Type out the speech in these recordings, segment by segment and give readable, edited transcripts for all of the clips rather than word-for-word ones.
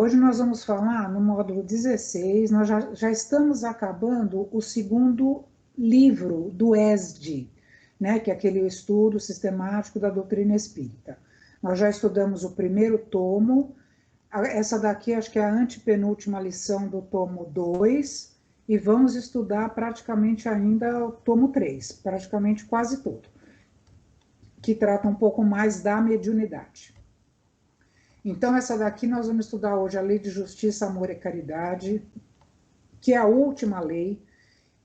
hoje nós vamos falar no módulo 16, nós já estamos acabando o segundo livro do ESD, né, que é aquele estudo sistemático da doutrina espírita. Nós já estudamos o primeiro tomo, essa daqui acho que é a antepenúltima lição do tomo 2, e vamos estudar praticamente ainda o tomo 3, praticamente quase todo, que trata um pouco mais da mediunidade. Então, essa daqui nós vamos estudar hoje a Lei de Justiça, Amor e Caridade, que é a última lei,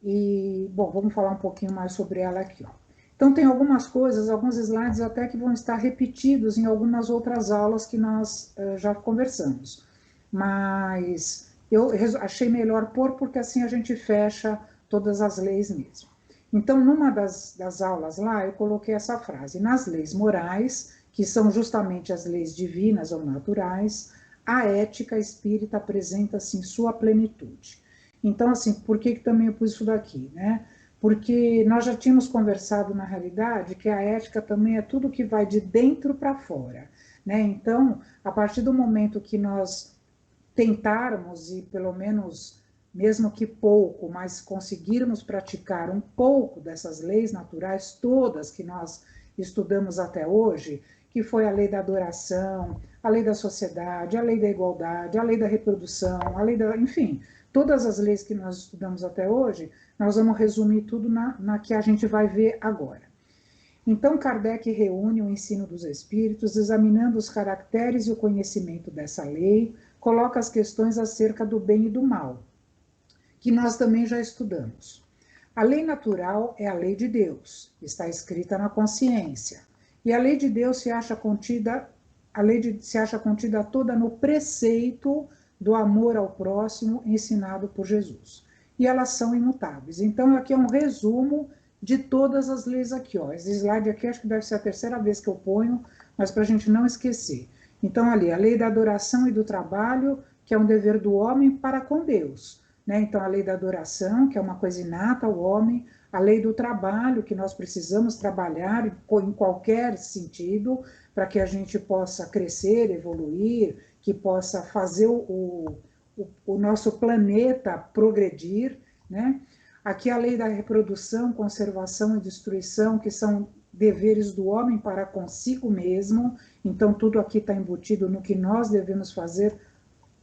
e, bom, vamos falar um pouquinho mais sobre ela aqui, ó. Então, tem algumas coisas, alguns slides até que vão estar repetidos em algumas outras aulas que nós já conversamos, mas eu achei melhor pôr, porque assim a gente fecha todas as leis mesmo. Então, numa das aulas lá, eu coloquei essa frase: nas leis morais, que são justamente as leis divinas ou naturais, a ética espírita apresenta-se em sua plenitude. Então, assim, por que também eu pus isso daqui, né? Porque nós já tínhamos conversado, na realidade, que a ética também é tudo que vai de dentro para fora, né? Então, a partir do momento que nós tentarmos, e pelo menos, mesmo que pouco, mas conseguirmos praticar um pouco dessas leis naturais, todas que nós estudamos até hoje, que foi a lei da adoração, a lei da sociedade, a lei da igualdade, a lei da reprodução, a lei da... enfim, todas as leis que nós estudamos até hoje, nós vamos resumir tudo na que a gente vai ver agora. Então, Kardec reúne o ensino dos espíritos, examinando os caracteres e o conhecimento dessa lei, coloca as questões acerca do bem e do mal, que nós também já estudamos. A lei natural é a lei de Deus, está escrita na consciência. E a lei de Deus se acha contida toda no preceito do amor ao próximo ensinado por Jesus. E elas são imutáveis. Então, aqui é um resumo de todas as leis aqui, ó. Esse slide aqui acho que deve ser a terceira vez que eu ponho, mas para a gente não esquecer. Então, ali, a lei da adoração e do trabalho, que é um dever do homem para com Deus, né? Então, a lei da adoração, que é uma coisa inata ao homem, a lei do trabalho, que nós precisamos trabalhar em qualquer sentido, para que a gente possa crescer, evoluir, que possa fazer o nosso planeta progredir, né? Aqui a lei da reprodução, conservação e destruição, que são deveres do homem para consigo mesmo, então tudo aqui está embutido no que nós devemos fazer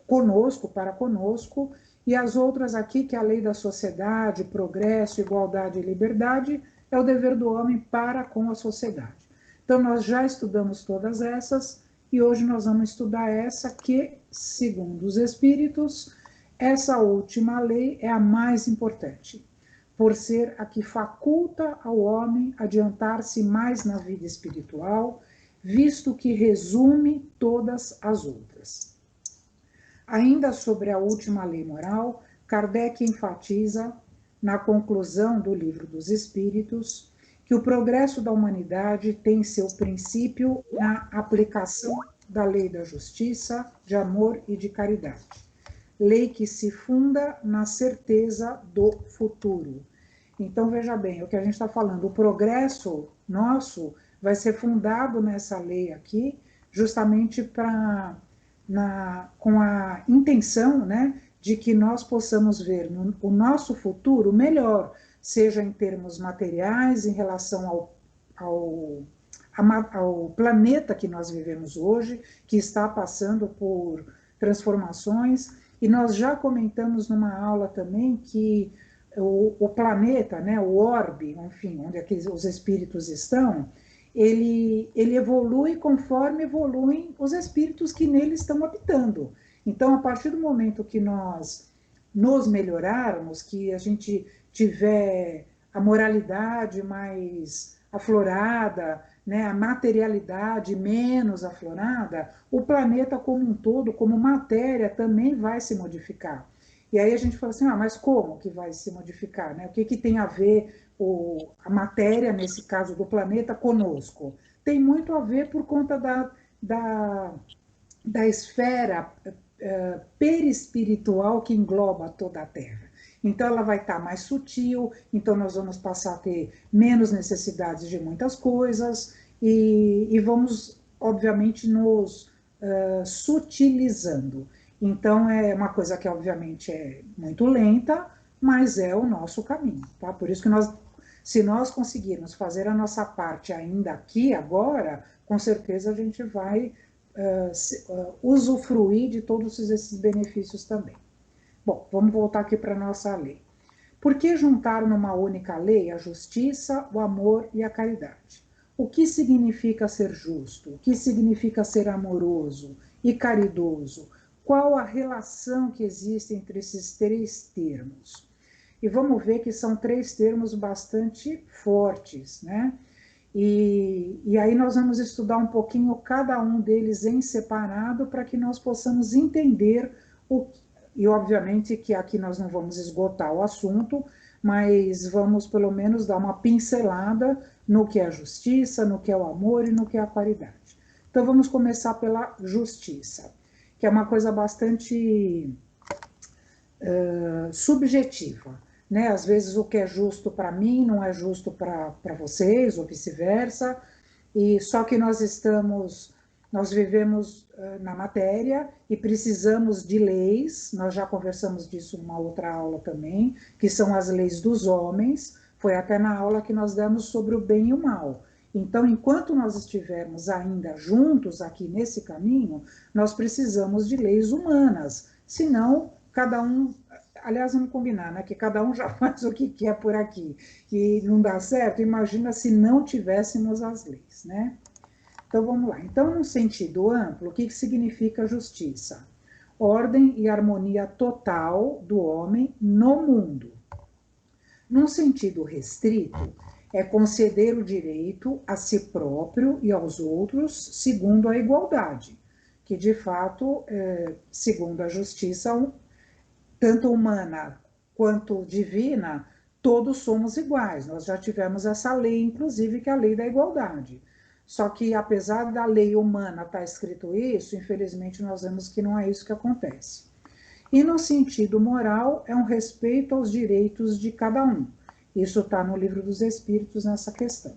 conosco, para conosco, e as outras aqui, que é a lei da sociedade, progresso, igualdade e liberdade, é o dever do homem para com a sociedade. Então, nós já estudamos todas essas, e hoje nós vamos estudar essa que, segundo os espíritos, essa última lei é a mais importante, por ser a que faculta ao homem adiantar-se mais na vida espiritual, visto que resume todas as outras. Ainda sobre a última lei moral, Kardec enfatiza, na conclusão do Livro dos Espíritos, que o progresso da humanidade tem seu princípio na aplicação da lei da justiça, de amor e de caridade. Lei que se funda na certeza do futuro. Então, veja bem, o que a gente está falando, o progresso nosso vai ser fundado nessa lei aqui, justamente com a intenção, né, de que nós possamos ver o nosso futuro melhor, seja em termos materiais, em relação ao planeta que nós vivemos hoje, que está passando por transformações, e nós já comentamos numa aula também que o planeta, né, o orbe, enfim, onde os espíritos estão, ele evolui conforme evoluem os espíritos que nele estão habitando. Então, a partir do momento que nós nos melhorarmos, que a gente tiver a moralidade mais aflorada, né, a materialidade menos aflorada, o planeta como um todo, como matéria, também vai se modificar. E aí a gente fala assim, mas como que vai se modificar? Né? O que tem a ver a matéria, nesse caso do planeta, conosco? Tem muito a ver por conta da esfera perispiritual que engloba toda a Terra. Então, ela vai estar mais sutil, então nós vamos passar a ter menos necessidades de muitas coisas e vamos, obviamente, nos sutilizando. Então, é uma coisa que, obviamente, é muito lenta, mas é o nosso caminho, tá? Por isso que se nós conseguirmos fazer a nossa parte ainda aqui, agora, com certeza a gente vai usufruir de todos esses benefícios também. Bom, vamos voltar aqui para a nossa lei. Por que juntar numa única lei a justiça, o amor e a caridade? O que significa ser justo? O que significa ser amoroso e caridoso? Qual a relação que existe entre esses três termos? E vamos ver que são três termos bastante fortes, né? E aí nós vamos estudar um pouquinho cada um deles em separado para que nós possamos entender e obviamente que aqui nós não vamos esgotar o assunto, mas vamos pelo menos dar uma pincelada no que é a justiça, no que é o amor e no que é a caridade. Então vamos começar pela justiça, que é uma coisa bastante subjetiva. Né? Às vezes o que é justo para mim não é justo para vocês, ou vice-versa, e só que nós vivemos na matéria e precisamos de leis, nós já conversamos disso numa outra aula também, que são as leis dos homens, foi até na aula que nós demos sobre o bem e o mal. Então, enquanto nós estivermos ainda juntos aqui nesse caminho, nós precisamos de leis humanas, senão cada um, aliás, vamos combinar, né, que cada um já faz o que quer por aqui, e não dá certo, imagina se não tivéssemos as leis, né? Então, vamos lá. Então, num sentido amplo, o que significa justiça? Ordem e harmonia total do homem no mundo. Num sentido restrito, é conceder o direito a si próprio e aos outros segundo a igualdade, que de fato, segundo a justiça, tanto humana quanto divina, todos somos iguais. Nós já tivemos essa lei, inclusive, que é a lei da igualdade. Só que, apesar da lei humana estar escrito isso, infelizmente nós vemos que não é isso que acontece. E no sentido moral, é um respeito aos direitos de cada um. Isso está no Livro dos Espíritos nessa questão.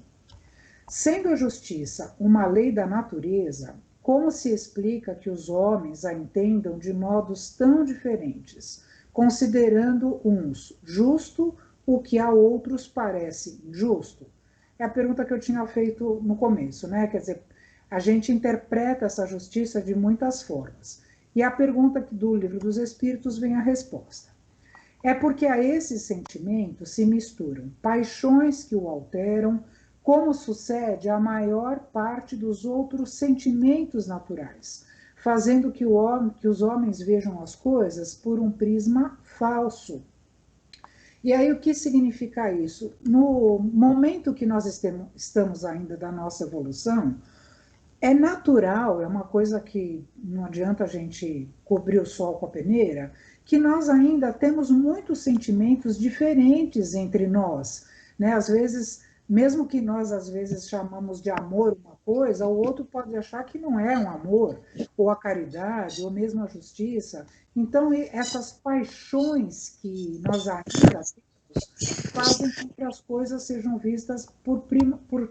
Sendo a justiça uma lei da natureza, como se explica que os homens a entendam de modos tão diferentes, considerando uns justo o que a outros parece injusto? É a pergunta que eu tinha feito no começo, né? Quer dizer, a gente interpreta essa justiça de muitas formas. E a pergunta do Livro dos Espíritos vem a resposta. É porque a esses sentimentos se misturam paixões que o alteram, como sucede à maior parte dos outros sentimentos naturais, fazendo que os homens vejam as coisas por um prisma falso. E aí, o que significa isso? No momento que nós estamos ainda da nossa evolução, é natural, é uma coisa que não adianta a gente cobrir o sol com a peneira, que nós ainda temos muitos sentimentos diferentes entre nós, né? Às vezes, mesmo que nós às vezes chamamos de amor uma coisa, o outro pode achar que não é um amor, ou a caridade, ou mesmo a justiça. Então, essas paixões que nós ainda temos fazem com que as coisas sejam vistas por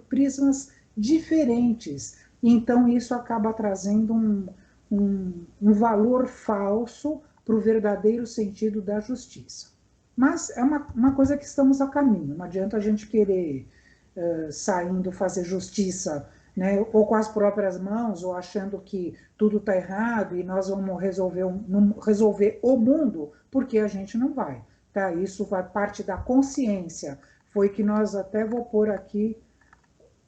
prismas diferentes. Então, isso acaba trazendo um valor falso para o verdadeiro sentido da justiça. Mas é uma coisa que estamos a caminho, não adianta a gente querer saindo fazer justiça, né, ou com as próprias mãos, ou achando que tudo está errado e nós vamos resolver o mundo, porque a gente não vai. Tá? Isso vai parte da consciência. Foi que nós até vou pôr aqui,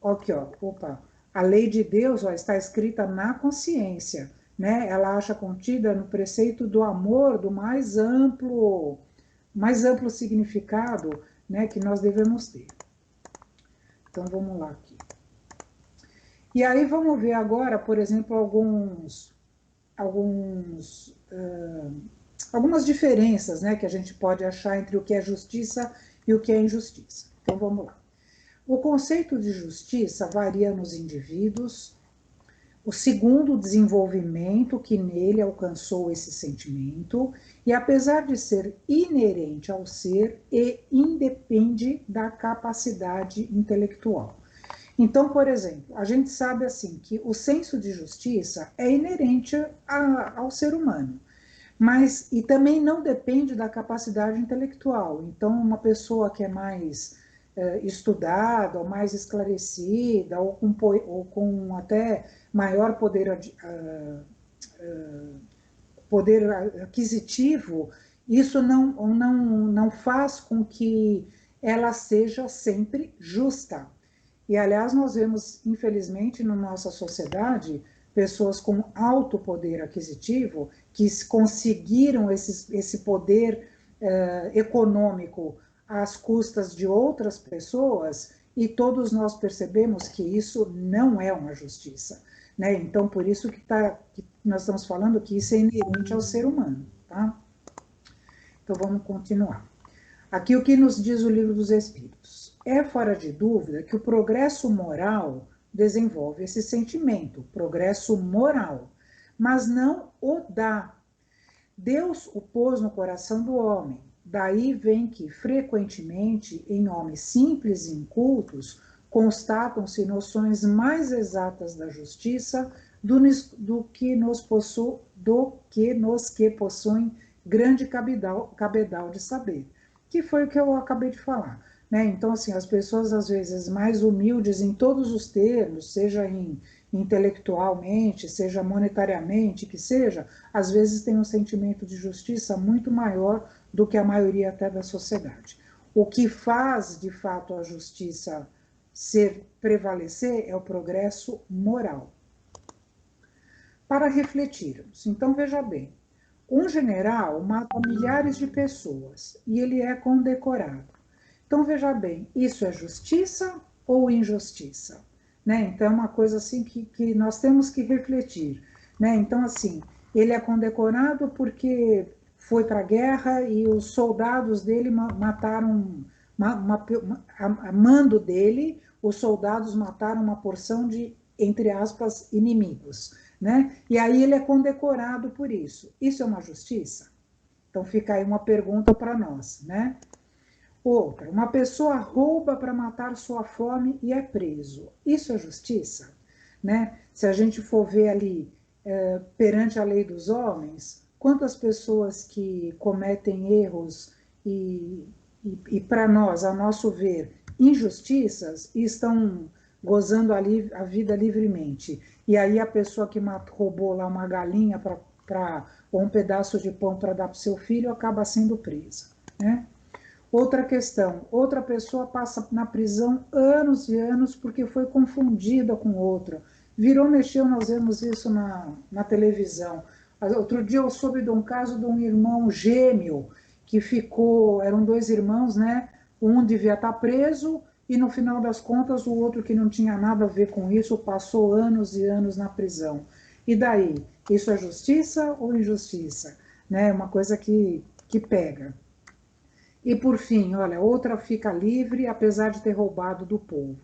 aqui, ó, opa, a lei de Deus, ó, está escrita na consciência, né? Ela acha contida no preceito do amor, do mais amplo significado, né, que nós devemos ter. Então vamos lá aqui. E aí vamos ver agora, por exemplo, algumas diferenças, né, que a gente pode achar entre o que é justiça e o que é injustiça. Então vamos lá. O conceito de justiça varia nos indivíduos, o segundo desenvolvimento que nele alcançou esse sentimento, e apesar de ser inerente ao ser, e independe da capacidade intelectual. Então, por exemplo, a gente sabe assim que o senso de justiça é inerente ao ser humano. Mas, e também não depende da capacidade intelectual. Então, uma pessoa que é mais estudada, ou mais esclarecida, ou com até maior poder aquisitivo, isso não faz com que ela seja sempre justa. E, aliás, nós vemos, infelizmente, na nossa sociedade, pessoas com alto poder aquisitivo que conseguiram esse poder econômico às custas de outras pessoas, e todos nós percebemos que isso não é uma justiça. Né? Então, por isso que nós estamos falando que isso é inerente ao ser humano. Tá? Então, vamos continuar. Aqui o que nos diz o Livro dos Espíritos. É fora de dúvida que o progresso moral desenvolve esse sentimento, progresso moral, mas não o dá. Deus o pôs no coração do homem. Daí vem que, frequentemente, em homens simples e incultos, constatam-se noções mais exatas da justiça do que nos que possuem grande cabedal de saber, que foi o que eu acabei de falar. Né? Então, assim, as pessoas, às vezes, mais humildes em todos os termos, seja intelectualmente, seja monetariamente, que seja, às vezes têm um sentimento de justiça muito maior do que a maioria até da sociedade. O que faz, de fato, a justiça prevalecer é o progresso moral. Para refletirmos, então veja bem, um general mata milhares de pessoas e ele é condecorado. Então veja bem, isso é justiça ou injustiça? Né? Então é uma coisa assim que nós temos que refletir. Né? Então assim, ele é condecorado porque foi para a guerra e os soldados dele mataram, a mando dele, os soldados mataram uma porção de, entre aspas, inimigos. Né? E aí ele é condecorado por isso. Isso é uma justiça? Então fica aí uma pergunta para nós. Né? Outra, uma pessoa rouba para matar sua fome e é preso. Isso é justiça? Né? Se a gente for ver ali perante a lei dos homens, quantas pessoas que cometem erros e para nós, a nosso ver, injustiças, e estão gozando a vida livremente. E aí a pessoa que roubou lá uma galinha ou um pedaço de pão para dar para o seu filho acaba sendo presa. Né? Outra questão, outra pessoa passa na prisão anos e anos porque foi confundida com outra. Virou, mexeu, nós vemos isso na televisão. Outro dia eu soube de um caso de um irmão gêmeo que ficou, eram dois irmãos, né? Um devia estar preso e no final das contas o outro que não tinha nada a ver com isso passou anos e anos na prisão. E daí? Isso é justiça ou injustiça? Né? Uma coisa que pega. E por fim, olha, outra fica livre apesar de ter roubado do povo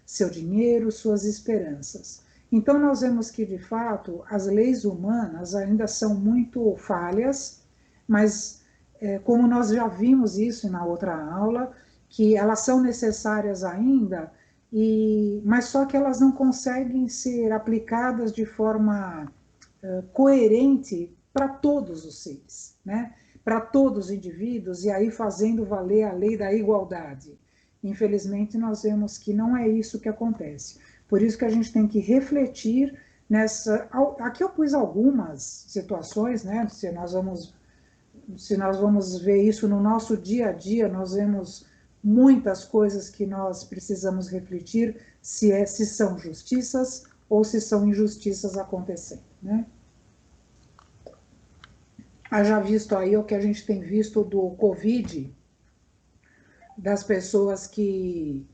seu dinheiro, suas esperanças. Então nós vemos que de fato as leis humanas ainda são muito falhas, mas como nós já vimos isso na outra aula, que elas são necessárias ainda, mas só que elas não conseguem ser aplicadas de forma coerente para todos os seres, né? Para todos os indivíduos, e aí fazendo valer a lei da igualdade. Infelizmente, nós vemos que não é isso que acontece. Por isso que a gente tem que refletir nessa... Aqui eu pus algumas situações, né? Se nós vamos ver isso no nosso dia a dia, nós vemos muitas coisas que nós precisamos refletir se são justiças ou se são injustiças acontecendo, né? Haja visto aí o que a gente tem visto do Covid, das pessoas que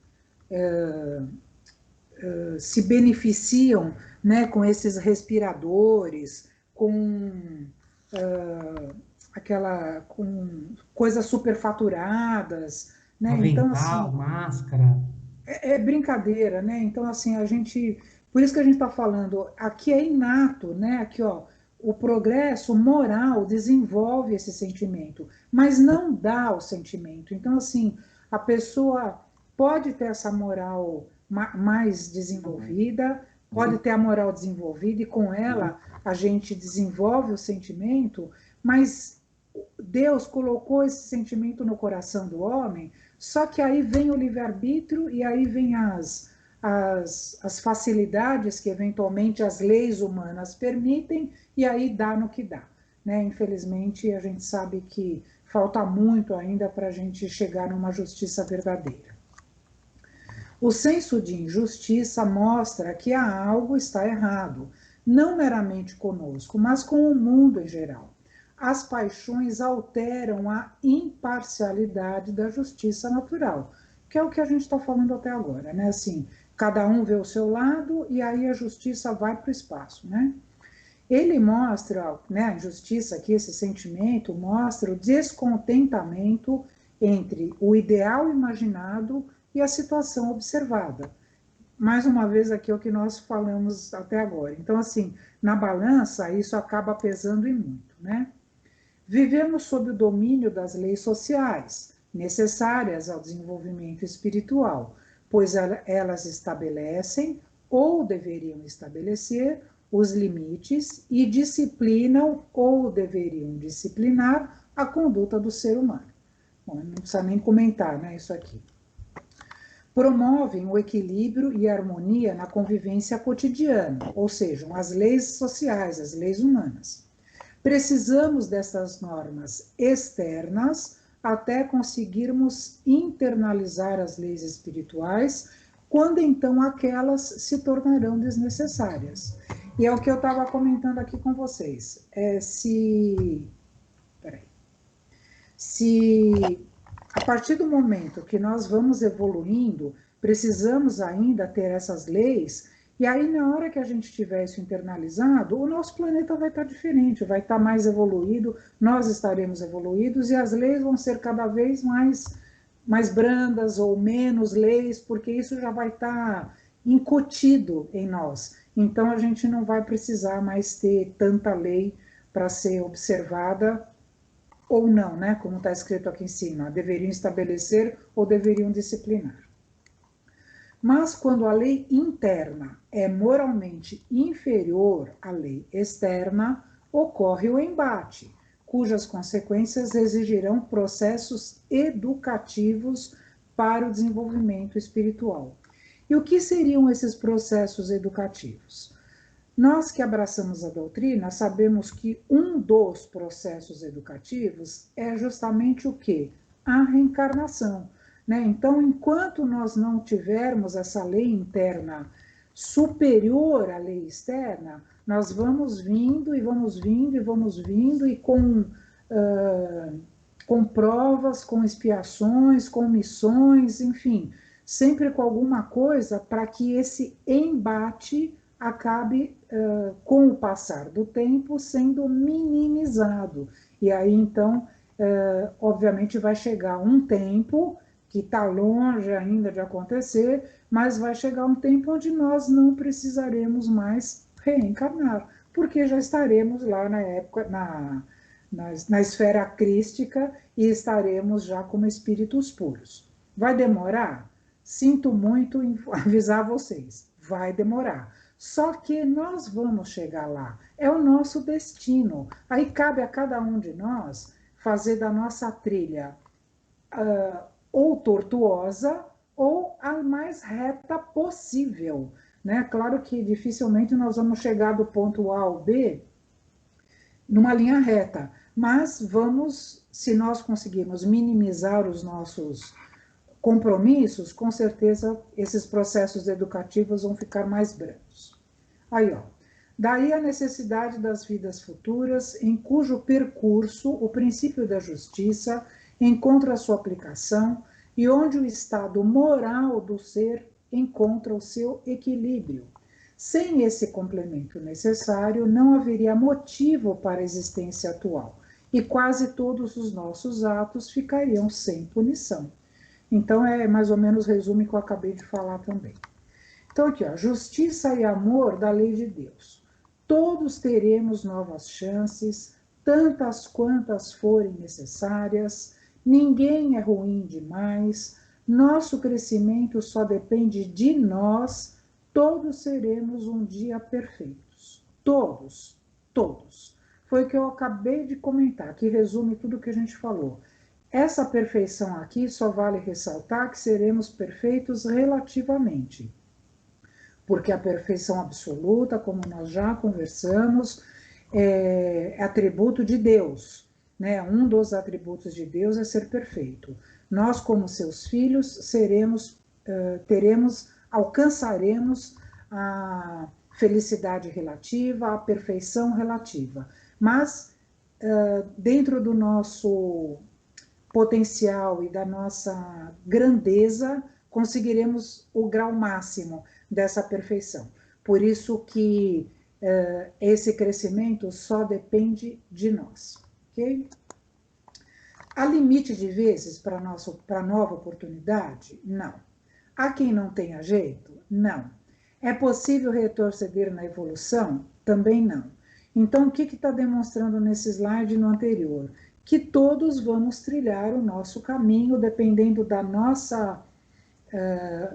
se beneficiam, né, com esses respiradores, com com coisas superfaturadas, né? Então, Avental, assim, máscara. é brincadeira, né? Então, assim, por isso que a gente está falando, aqui é inato, né? Aqui, ó, o progresso moral desenvolve esse sentimento, mas não dá o sentimento. Então, assim, a pessoa pode ter essa moral mais desenvolvida, pode ter a moral desenvolvida, e com ela a gente desenvolve o sentimento, Mas Deus colocou esse sentimento no coração do homem, só que aí vem o livre-arbítrio e aí vem as facilidades que eventualmente as leis humanas permitem, e aí dá no que dá. Né? Infelizmente, a gente sabe que falta muito ainda para a gente chegar numa justiça verdadeira. O senso de injustiça mostra que algo está errado, não meramente conosco, mas com o mundo em geral. As paixões alteram a imparcialidade da justiça natural, que é o que a gente está falando até agora, né? Assim, cada um vê o seu lado e aí a justiça vai para o espaço, né? Ele mostra, né, a injustiça aqui, esse sentimento, mostra o descontentamento entre o ideal imaginado e a situação observada. Mais uma vez aqui é o que nós falamos até agora. Então, assim, na balança, isso acaba pesando e muito, né? Vivemos sob o domínio das leis sociais, necessárias ao desenvolvimento espiritual, pois elas estabelecem, ou deveriam estabelecer, os limites e disciplinam, ou deveriam disciplinar, a conduta do ser humano. Bom, não precisa nem comentar, né, isso aqui. Promovem o equilíbrio e a harmonia na convivência cotidiana, ou seja, as leis sociais, as leis humanas. Precisamos dessas normas externas até conseguirmos internalizar as leis espirituais, quando então aquelas se tornarão desnecessárias. E é o que eu estava comentando aqui com vocês. Se a partir do momento que nós vamos evoluindo, precisamos ainda ter essas leis, e aí na hora que a gente tiver isso internalizado, o nosso planeta vai estar diferente, vai estar mais evoluído, nós estaremos evoluídos, e as leis vão ser cada vez mais brandas ou menos leis, porque isso já vai estar incutido em nós. Então a gente não vai precisar mais ter tanta lei para ser observada, ou não, né? Como está escrito aqui em cima, deveriam estabelecer ou deveriam disciplinar. Mas quando a lei interna é moralmente inferior à lei externa, ocorre o embate, cujas consequências exigirão processos educativos para o desenvolvimento espiritual. E o que seriam esses processos educativos? Nós que abraçamos a doutrina sabemos que um dos processos educativos é justamente o quê? A reencarnação. Né? Então, enquanto nós não tivermos essa lei interna superior à lei externa, nós vamos vindo e vamos vindo e vamos vindo, e com provas, com expiações, com missões, enfim, sempre com alguma coisa para que esse embate acabe, com o passar do tempo, sendo minimizado. E aí, então, obviamente, vai chegar um tempo que está longe ainda de acontecer, mas vai chegar um tempo onde nós não precisaremos mais reencarnar, porque já estaremos lá na época, na esfera crística, e estaremos já como espíritos puros. Vai demorar? Sinto muito em avisar vocês, vai demorar. Só que nós vamos chegar lá, é o nosso destino. Aí cabe a cada um de nós fazer da nossa trilha ou tortuosa ou a mais reta possível. Né? Claro que dificilmente nós vamos chegar do ponto A ao B numa linha reta, mas vamos, se nós conseguirmos minimizar os nossos compromissos, com certeza esses processos educativos vão ficar mais brandos. Aí, ó. Daí a necessidade das vidas futuras, em cujo percurso o princípio da justiça encontra a sua aplicação e onde o estado moral do ser encontra o seu equilíbrio. Sem esse complemento necessário, não haveria motivo para a existência atual, e quase todos os nossos atos ficariam sem punição. Então, é mais ou menos o resumo que eu acabei de falar também. Então, aqui, ó, justiça e amor da lei de Deus. Todos teremos novas chances, tantas quantas forem necessárias, ninguém é ruim demais, nosso crescimento só depende de nós, todos seremos um dia perfeitos. Todos, todos. foi o que eu acabei de comentar, que resume tudo o que a gente falou. Essa perfeição aqui só vale ressaltar que seremos perfeitos relativamente, porque a perfeição absoluta, como nós já conversamos, é atributo de Deus, né? Um dos atributos de Deus é ser perfeito. Nós, como seus filhos, alcançaremos a felicidade relativa, a perfeição relativa. Mas, dentro do nosso potencial e da nossa grandeza, conseguiremos o grau máximo dessa perfeição. Por isso que esse crescimento só depende de nós, ok? Há limite de vezes para a nova oportunidade? Não. Há quem não tenha jeito? Não. É possível retroceder na evolução? Também não. Então, o que está demonstrando nesse slide no anterior? Que todos vamos trilhar o nosso caminho, dependendo da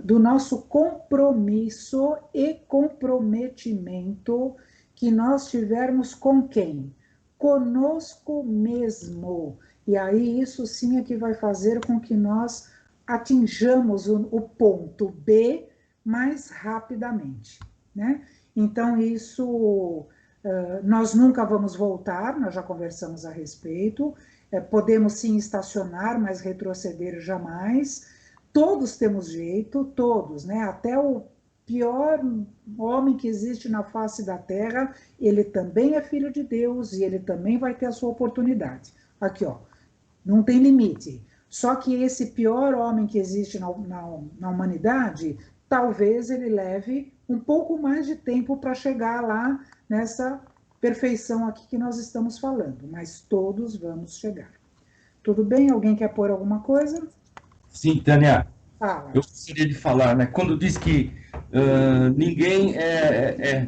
do nosso compromisso e comprometimento que nós tivermos com quem? Conosco mesmo. E aí isso sim é que vai fazer com que nós atinjamos o ponto B mais rapidamente, né? Então isso nós nunca vamos voltar, nós já conversamos a respeito, podemos sim estacionar, mas retroceder jamais. Todos temos jeito, todos, né? Até o pior homem que existe na face da terra, ele também é filho de Deus e ele também vai ter a sua oportunidade. Aqui, ó, não tem limite. Só que esse pior homem que existe na humanidade, talvez ele leve um pouco mais de tempo para chegar lá nessa perfeição aqui que nós estamos falando, mas todos vamos chegar. Tudo bem? Alguém quer pôr alguma coisa? Sim, Tânia, Fala. eu gostaria de falar, né? Quando diz que ninguém é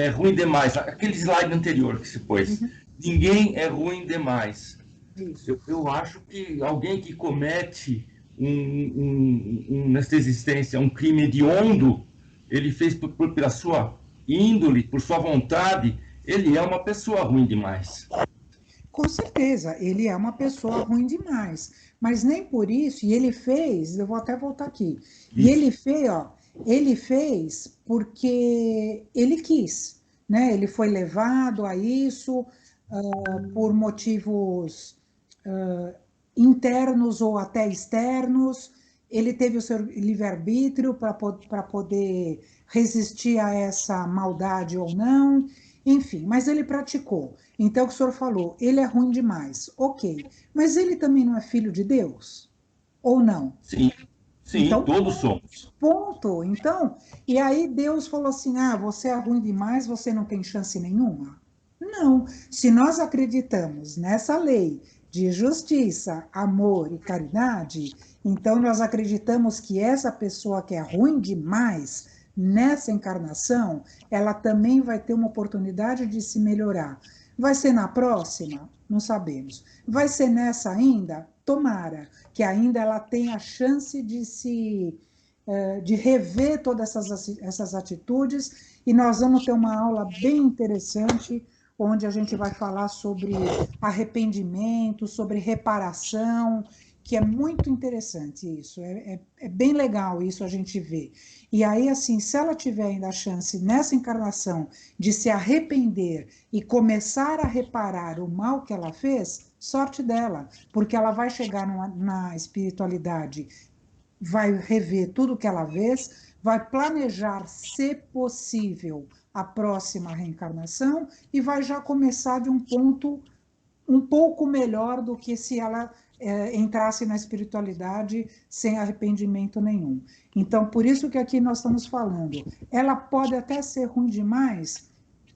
ruim demais, aquele slide anterior que se pôs, Uhum. ninguém é ruim demais. Isso. Eu acho que alguém que comete nesta existência um crime hediondo, ele fez pela sua índole, por sua vontade, ele é uma pessoa ruim demais. Com certeza, ele é uma pessoa ruim demais, mas nem por isso, e ele fez, eu vou até voltar aqui, e Isso. ele fez porque ele quis, né? Ele foi levado a isso por motivos internos ou até externos, ele teve o seu livre-arbítrio para poder resistir a essa maldade ou não, enfim, mas ele praticou. Então, o que o senhor falou, ele é ruim demais, ok, mas ele também não é filho de Deus? Ou não? Sim, sim, Então, todos somos. ponto. Então, e aí Deus falou assim: ah, você é ruim demais, você não tem chance nenhuma? Não. Se nós acreditamos nessa lei de justiça, amor e caridade, então nós acreditamos que essa pessoa que é ruim demais nessa encarnação, ela também vai ter uma oportunidade de se melhorar. Vai ser na próxima? Não sabemos. Vai ser nessa ainda? Tomara que ainda ela tenha a chance de rever todas essas atitudes, e nós vamos ter uma aula bem interessante, onde a gente vai falar sobre arrependimento, sobre reparação, que é muito interessante isso, é bem legal isso a gente ver. E aí, assim, se ela tiver ainda a chance nessa encarnação de se arrepender e começar a reparar o mal que ela fez, sorte dela, porque ela vai chegar na espiritualidade, vai rever tudo que ela fez, vai planejar, se possível, a próxima reencarnação e vai já começar de um ponto um pouco melhor do que se ela entrasse na espiritualidade sem arrependimento nenhum. Então, por isso que aqui nós estamos falando, ela pode até ser ruim demais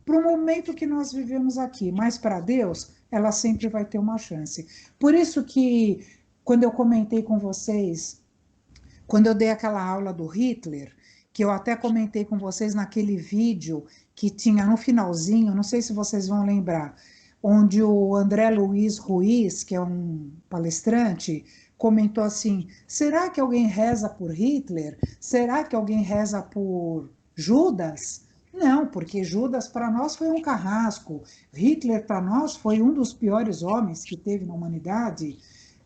para o momento que nós vivemos aqui, mas para Deus, ela sempre vai ter uma chance. Por isso que, quando eu comentei com vocês, quando eu dei aquela aula do Hitler, que eu até comentei com vocês naquele vídeo que tinha no finalzinho, não sei se vocês vão lembrar, onde o André Luiz Ruiz, que é um palestrante, comentou assim: será que alguém reza por Hitler? Será que alguém reza por Judas? Não, porque Judas para nós foi um carrasco, Hitler para nós foi um dos piores homens que teve na humanidade.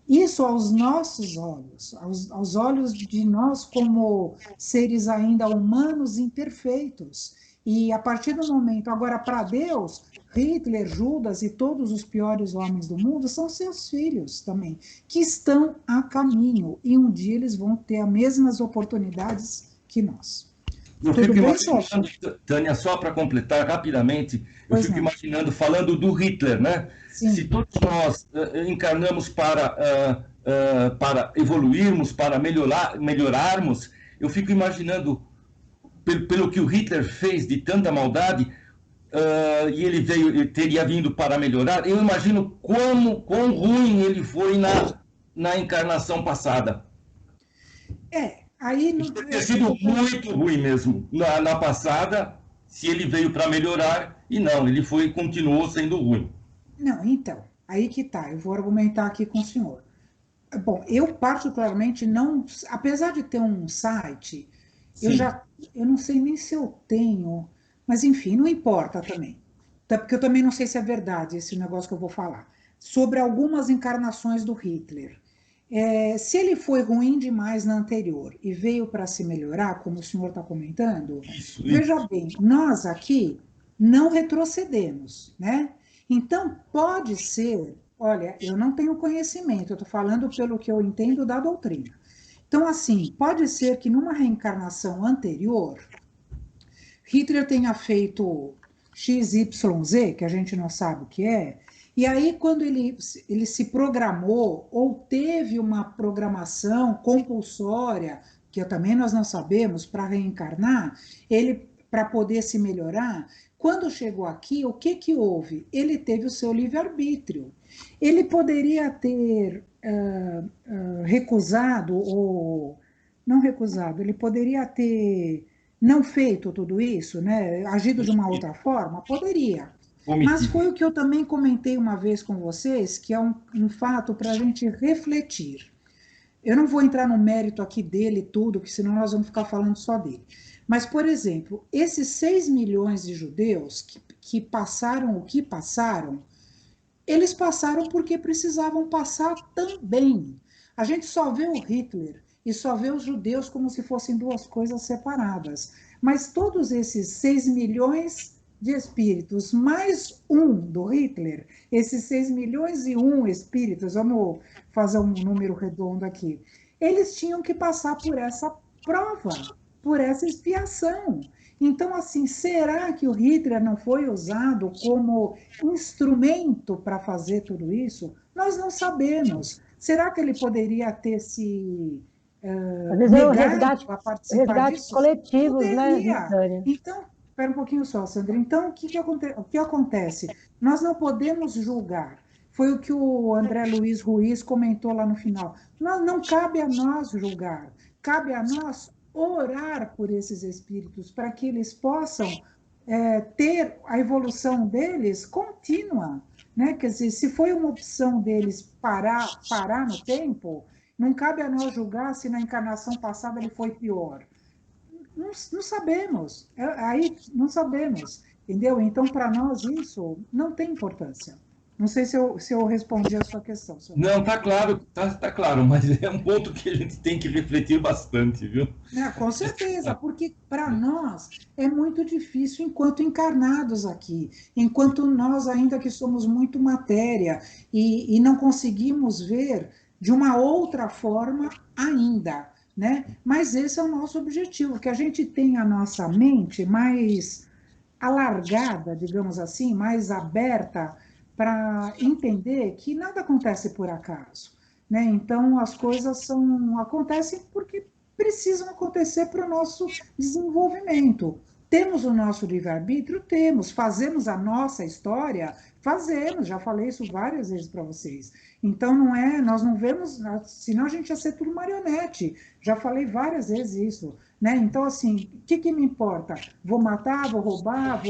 Isso aos nossos olhos, aos olhos de nós como seres ainda humanos imperfeitos. E a partir do momento, agora para Deus, Hitler, Judas e todos os piores homens do mundo são seus filhos também, que estão a caminho e um dia eles vão ter as mesmas oportunidades que nós. Eu Tudo fico bem, Sérgio? imaginando, Tânia, só para completar rapidamente, eu Pois fico não. imaginando, falando do Hitler, né? Se Sim. todos nós encarnamos para evoluirmos, para melhorarmos, eu fico imaginando, pelo que o Hitler fez de tanta maldade, e ele teria vindo para melhorar, eu imagino quão ruim ele foi na encarnação passada. Aí Isso deve ter sido muito ruim mesmo. Na passada, se ele veio para melhorar, e não, continuou sendo ruim. não, então, aí que tá, eu vou argumentar aqui com o senhor. Bom, eu particularmente não, apesar de ter um site, eu Sim, já, eu não sei nem se eu tenho, mas enfim, não importa também. Porque eu também não sei se é verdade esse negócio que eu vou falar. Sobre algumas encarnações do Hitler. Se ele foi ruim demais na anterior e veio para se melhorar, como o senhor está comentando, isso. veja bem, nós aqui não retrocedemos, né? Então, pode ser, olha, eu não tenho conhecimento, eu estou falando pelo que eu entendo da doutrina. Então, assim, pode ser que numa reencarnação anterior, Hitler tenha feito XYZ, que a gente não sabe o que é, e aí quando ele se programou ou teve uma programação compulsória, que também nós não sabemos, para reencarnar, ele para poder se melhorar, quando chegou aqui, o que que houve? Ele teve o seu livre-arbítrio. Ele poderia ter recusado ou não recusado, ele poderia ter não feito tudo isso, né? Agido de uma outra forma? Poderia. Mas Omitido. foi o que eu também comentei uma vez com vocês, que é um fato para a gente refletir. Eu não vou entrar no mérito aqui dele tudo, que senão nós vamos ficar falando só dele. Mas, por exemplo, esses 6 milhões de judeus que passaram o que passaram, eles passaram porque precisavam passar também. A gente só vê o Hitler e só vê os judeus como se fossem duas coisas separadas. Mas todos esses 6 milhões de espíritos, mais um do Hitler, esses 6 milhões e um espíritos, vamos fazer um número redondo aqui, eles tinham que passar por essa prova, por essa expiação. Então, assim, será que o Hitler não foi usado como instrumento para fazer tudo isso? Nós não sabemos. Será que ele poderia ter se Às vezes é negado a o participar resgate disso? coletivos, né, Poderia. Tânia? Então, espera um pouquinho só, Sandra. Então, o que acontece? Nós não podemos julgar. Foi o que o André Luiz Ruiz comentou lá no final. Não cabe a nós julgar, cabe a nós orar por esses espíritos para que eles possam ter a evolução deles contínua, né? Quer dizer, se foi uma opção deles parar no tempo, não cabe a nós julgar se na encarnação passada ele foi pior. Não sabemos, aí não sabemos, entendeu? Então, para nós, isso não tem importância. Não sei se eu respondi a sua questão, senhor Não, Marcos. tá claro, tá claro, mas é um ponto que a gente tem que refletir bastante, viu? Com certeza, porque para nós é muito difícil enquanto encarnados aqui, enquanto nós ainda que somos muito matéria e não conseguimos ver de uma outra forma ainda, né? Mas esse é o nosso objetivo, que a gente tenha a nossa mente mais alargada, digamos assim, mais aberta para entender que nada acontece por acaso, né? Então as coisas acontecem porque precisam acontecer para o nosso desenvolvimento. Temos o nosso livre-arbítrio? Temos. Fazemos a nossa história? Fazemos. Já falei isso várias vezes para vocês. Então, não é, nós não vemos, senão a gente ia ser tudo marionete. Já falei várias vezes isso. Né? Então, assim, o que me importa? Vou matar, vou roubar,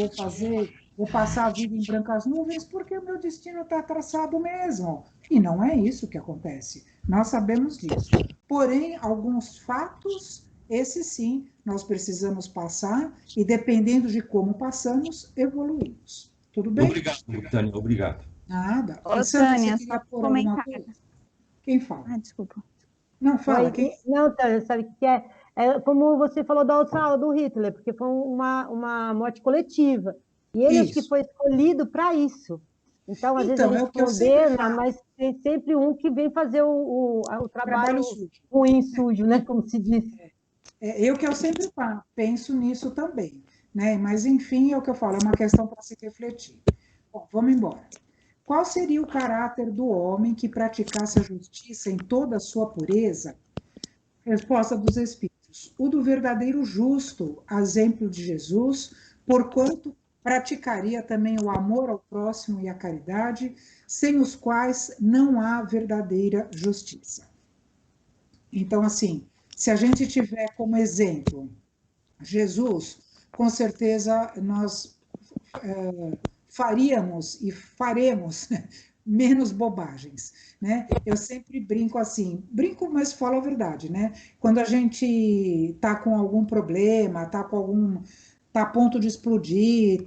vou passar a vida em brancas nuvens, porque o meu destino está traçado mesmo. E não é isso que acontece. Nós sabemos disso. Porém, alguns fatos, esses sim, nós precisamos passar e, dependendo de como passamos, evoluímos. Tudo bem? Obrigado, Tânia, obrigado. Nada. Ô, Sandra, Tânia, você queria só pôr alguma comentário. coisa? Quem fala? Ah, desculpa. Não, fala. Oi, não, Tânia, sabe o que é? É como você falou da outra aula do Hitler, porque foi uma morte coletiva. E ele acho que Isso. foi escolhido para isso. Então, às vezes a Então, é gente o que eu sempre condena, falo. mas tem sempre um que vem fazer o Trabalho trabalho sujo. ruim, sujo, né? Como se diz. Eu que eu sempre penso nisso também, né? Mas, enfim, é o que eu falo, é uma questão para se refletir. Bom, vamos embora. Qual seria o caráter do homem que praticasse a justiça em toda a sua pureza? Resposta dos Espíritos. O do verdadeiro justo, a exemplo de Jesus, porquanto praticaria também o amor ao próximo e a caridade, sem os quais não há verdadeira justiça. Então, assim, se a gente tiver como exemplo Jesus, com certeza nós faríamos e faremos menos bobagens, né? Eu sempre brinco assim, brinco, mas falo a verdade, né? Quando a gente tá com algum problema, tá a ponto de explodir,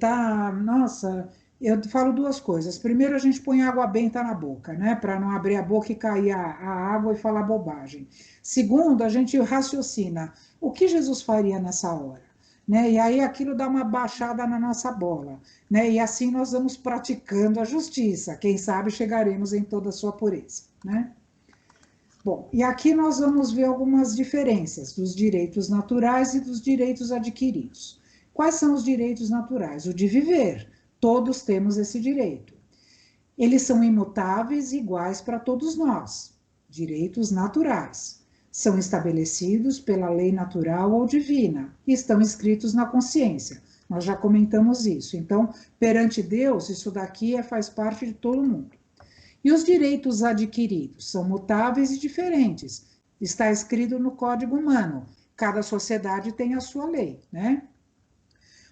nossa, eu falo duas coisas. Primeiro, a gente põe água benta na boca, né? Para não abrir a boca e cair a água e falar bobagem. Segundo, a gente raciocina, o que Jesus faria nessa hora? Né? E aí aquilo dá uma baixada na nossa bola, né? E assim nós vamos praticando a justiça. Quem sabe chegaremos em toda a sua pureza, né? Bom, e aqui nós vamos ver algumas diferenças dos direitos naturais e dos direitos adquiridos. Quais são os direitos naturais? O de viver. Todos temos esse direito. Eles são imutáveis e iguais para todos nós. Direitos naturais. São estabelecidos pela lei natural ou divina e estão inscritos na consciência. Nós já comentamos isso. Então, perante Deus, isso daqui faz parte de todo mundo. E os direitos adquiridos são mutáveis e diferentes. Está escrito no Código Humano. Cada sociedade tem a sua lei, né?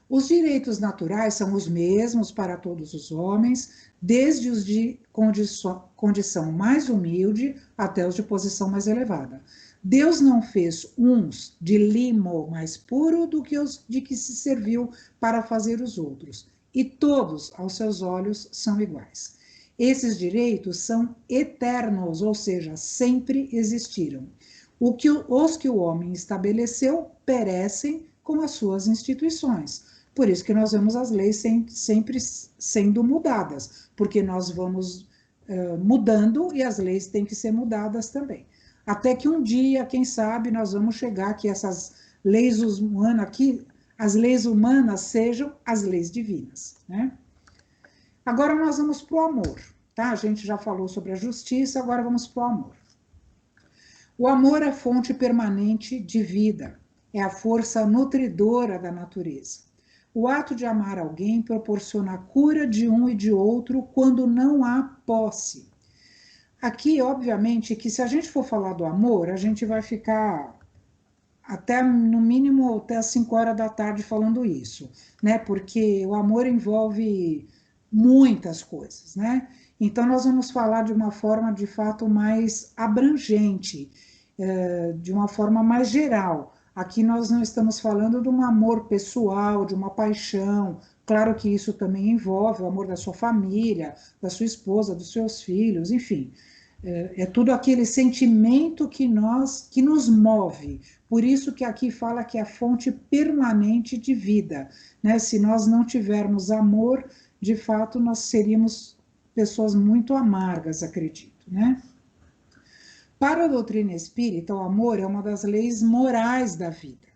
Os direitos naturais são os mesmos para todos os homens, desde os de condição mais humilde até os de posição mais elevada. Deus não fez uns de limo mais puro do que os de que se serviu para fazer os outros, e todos, aos seus olhos, são iguais. Esses direitos são eternos, ou seja, sempre existiram. Os que o homem estabeleceu perecem com as suas instituições. Por isso que nós vemos as leis sempre sendo mudadas, porque nós vamos mudando e as leis têm que ser mudadas também. Até que um dia, quem sabe, nós vamos chegar que essas leis humanas, que as leis humanas sejam as leis divinas, né? Agora nós vamos para o amor, tá? A gente já falou sobre a justiça, agora vamos para o amor. O amor é fonte permanente de vida, é a força nutridora da natureza. O ato de amar alguém proporciona a cura de um e de outro quando não há posse. Aqui, obviamente, que se a gente for falar do amor, a gente vai ficar até, no mínimo, até as 5 horas da tarde falando isso, né? Porque o amor envolve muitas coisas, né? Então, nós vamos falar de uma forma, de fato, mais abrangente, de uma forma mais geral. Aqui nós não estamos falando de um amor pessoal, de uma paixão. Claro que isso também envolve o amor da sua família, da sua esposa, dos seus filhos, enfim. É tudo aquele sentimento que nos move. Por isso que aqui fala que é a fonte permanente de vida, né? Se nós não tivermos amor, de fato, nós seríamos pessoas muito amargas, acredito, né? Para a doutrina espírita, o amor é uma das leis morais da vida,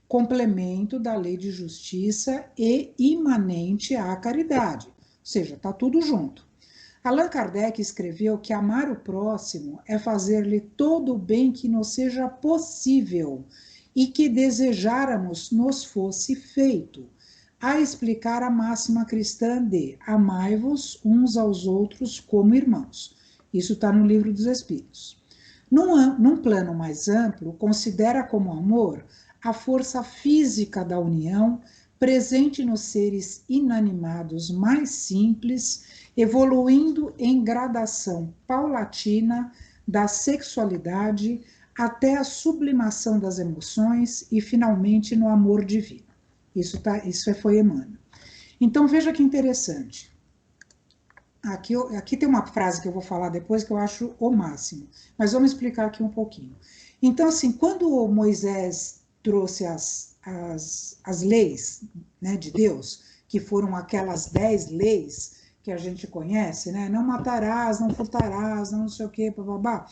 complemento da lei de justiça e imanente à caridade, ou seja, está tudo junto. Allan Kardec escreveu que amar o próximo é fazer-lhe todo o bem que nos seja possível e que desejáramos nos fosse feito, a explicar a máxima cristã de amai-vos uns aos outros como irmãos. Isso está no Livro dos Espíritos. Num plano mais amplo, considera como amor a força física da união, presente nos seres inanimados mais simples, evoluindo em gradação paulatina da sexualidade até a sublimação das emoções e, finalmente, no amor divino. Isso foi Emmanuel. Então, veja que interessante. Aqui tem uma frase que eu vou falar depois que eu acho o máximo, mas vamos explicar aqui um pouquinho. Então, assim, quando Moisés trouxe as leis, né, de Deus, que foram aquelas 10 leis que a gente conhece, né? Não matarás, não furtarás, não sei o quê, bababá.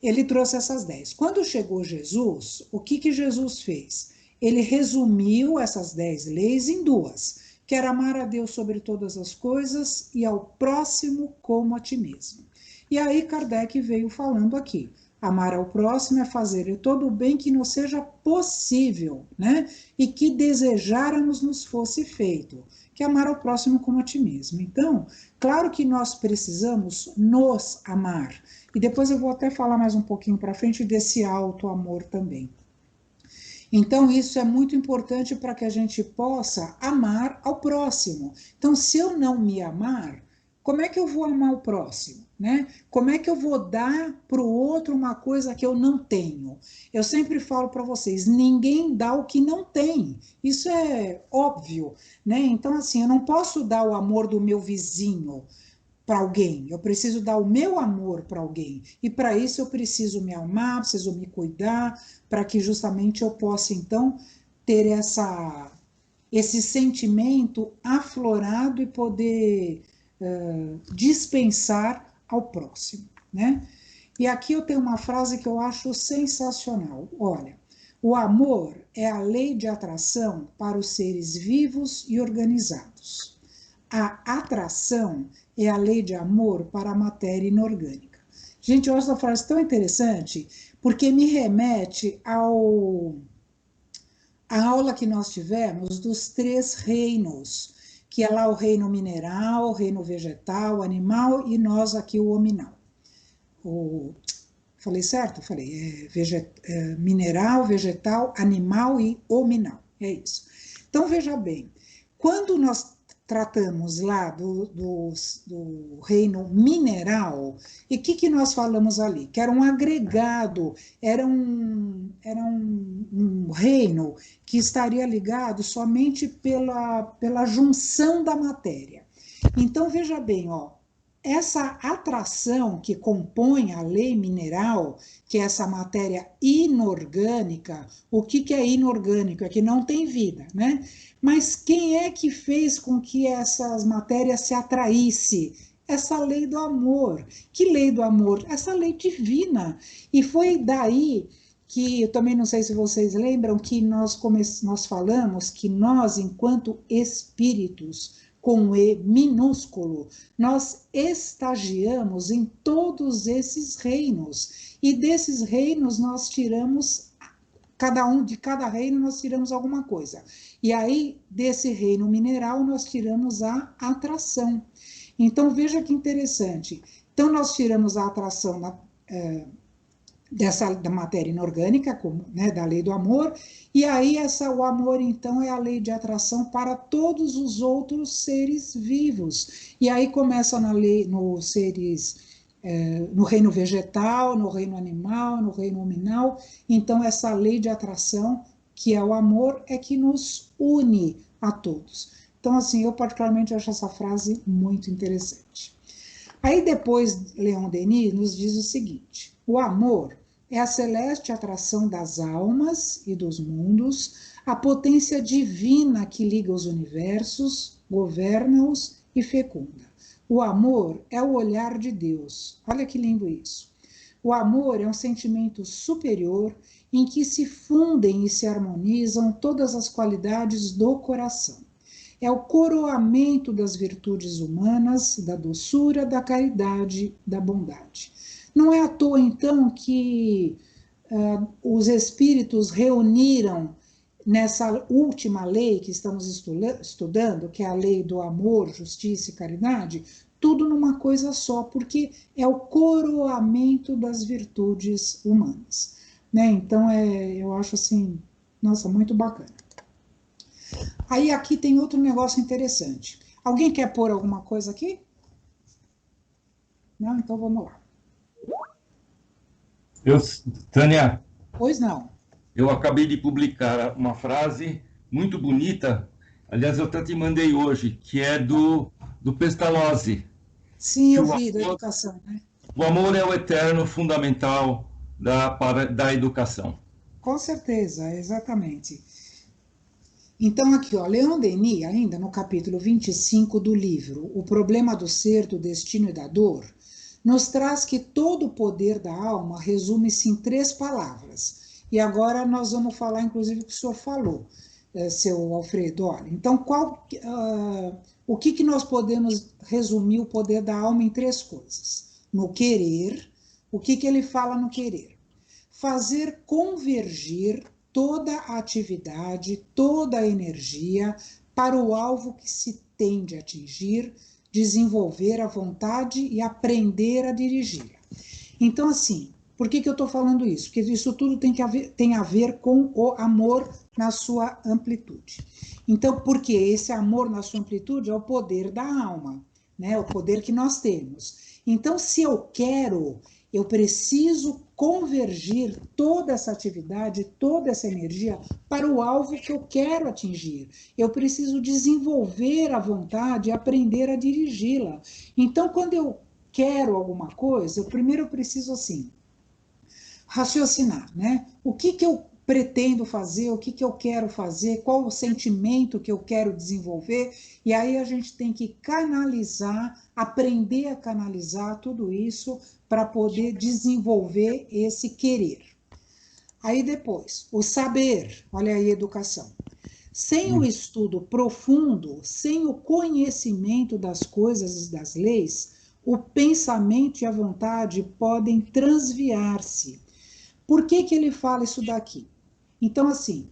Ele trouxe essas 10. Quando chegou Jesus, o que Jesus fez? Ele resumiu essas 10 leis em duas, que era amar a Deus sobre todas as coisas e ao próximo como a ti mesmo. E aí Kardec veio falando aqui, amar ao próximo é fazer todo o bem que nos seja possível, né? E que desejáramos nos fosse feito, que é amar ao próximo como a ti mesmo. Então, claro que nós precisamos nos amar. E depois eu vou até falar mais um pouquinho para frente desse auto-amor também. Então, isso é muito importante para que a gente possa amar ao próximo. Então, se eu não me amar, como é que eu vou amar o próximo, né? Como é que eu vou dar para o outro uma coisa que eu não tenho? Eu sempre falo para vocês, ninguém dá o que não tem. Isso é óbvio, né? Então, assim, eu não posso dar o amor do meu vizinho para alguém, eu preciso dar o meu amor para alguém, e para isso eu preciso me amar, preciso me cuidar, para que justamente eu possa, então, ter esse sentimento aflorado e poder dispensar ao próximo, né? E aqui eu tenho uma frase que eu acho sensacional, olha, o amor é a lei de atração para os seres vivos e organizados. A atração é a lei de amor para a matéria inorgânica. Gente, eu acho essa frase tão interessante, porque me remete à aula que nós tivemos dos 3 reinos, que é lá o reino mineral, o reino vegetal, animal, e nós aqui o hominal. Falei certo? Falei, mineral, vegetal, animal e hominal, é isso. Então, veja bem, quando nós tratamos lá do reino mineral, e o que nós falamos ali? Que era um agregado, era um reino que estaria ligado somente pela junção da matéria. Então, veja bem, ó, essa atração que compõe a lei mineral, que é essa matéria inorgânica, o que é inorgânico? É que não tem vida, né? Mas quem é que fez com que essas matérias se atraíssem? Essa lei do amor. Que lei do amor? Essa lei divina. E foi daí que, eu também não sei se vocês lembram, que nós falamos que nós, enquanto espíritos, com E minúsculo, nós estagiamos em todos esses reinos. E desses reinos nós tiramos, de cada reino nós tiramos alguma coisa. E aí, desse reino mineral, nós tiramos a atração. Então, veja que interessante. Então, nós tiramos a atração da matéria inorgânica, né, da lei do amor, e aí o amor, então, é a lei de atração para todos os outros seres vivos. E aí começa nos seres, no reino vegetal, no reino animal, no reino hominal. Então, essa lei de atração, que é o amor, é que nos une a todos. Então, assim, eu particularmente acho essa frase muito interessante. Aí depois, Leon Denis nos diz o seguinte: o amor é a celeste atração das almas e dos mundos, a potência divina que liga os universos, governa-os e fecunda. O amor é o olhar de Deus. Olha que lindo isso. O amor é um sentimento superior em que se fundem e se harmonizam todas as qualidades do coração. É o coroamento das virtudes humanas, da doçura, da caridade, da bondade. Não é à toa, então, que os espíritos reuniram nessa última lei que estamos estudando, que é a lei do amor, justiça e caridade, tudo numa coisa só, porque é o coroamento das virtudes humanas, né? Então, eu acho assim, nossa, muito bacana. Aí aqui tem outro negócio interessante. Alguém quer pôr alguma coisa aqui? Não? Então vamos lá. Eu, Tânia, Pois não. eu acabei de publicar uma frase muito bonita, aliás, eu até te mandei hoje, que é do Pestalozzi, Sim, que eu vi da educação, né? o amor é o eterno fundamental da educação. Com certeza, exatamente. Então, aqui, ó, Leon Denis, ainda no capítulo 25 do livro O Problema do Ser, do Destino e da Dor, nos traz que todo o poder da alma resume-se em 3 palavras. E agora nós vamos falar, inclusive, o que o senhor falou, seu Alfredo. Olha, então, o que nós podemos resumir o poder da alma em 3 coisas? No querer, o que ele fala no querer? Fazer convergir toda a atividade, toda a energia para o alvo que se tem de atingir, desenvolver a vontade e aprender a dirigi-la. Então, assim, por que eu estou falando isso? Porque isso tudo tem a ver com o amor na sua amplitude. Então, porque esse amor na sua amplitude é o poder da alma, né? O poder que nós temos. Então, se eu quero, eu preciso convergir toda essa atividade, toda essa energia para o alvo que eu quero atingir. Eu preciso desenvolver a vontade e aprender a dirigi-la. Então, quando eu quero alguma coisa, primeiro eu preciso, assim, raciocinar, né? O que eu pretendo fazer, o que eu quero fazer, qual o sentimento que eu quero desenvolver, e aí a gente tem que canalizar, aprender a canalizar tudo isso para poder desenvolver esse querer. Aí depois, o saber, olha aí a educação. Sem o estudo profundo, sem o conhecimento das coisas e das leis, o pensamento e a vontade podem transviar-se. Por que ele fala isso daqui? Então, assim,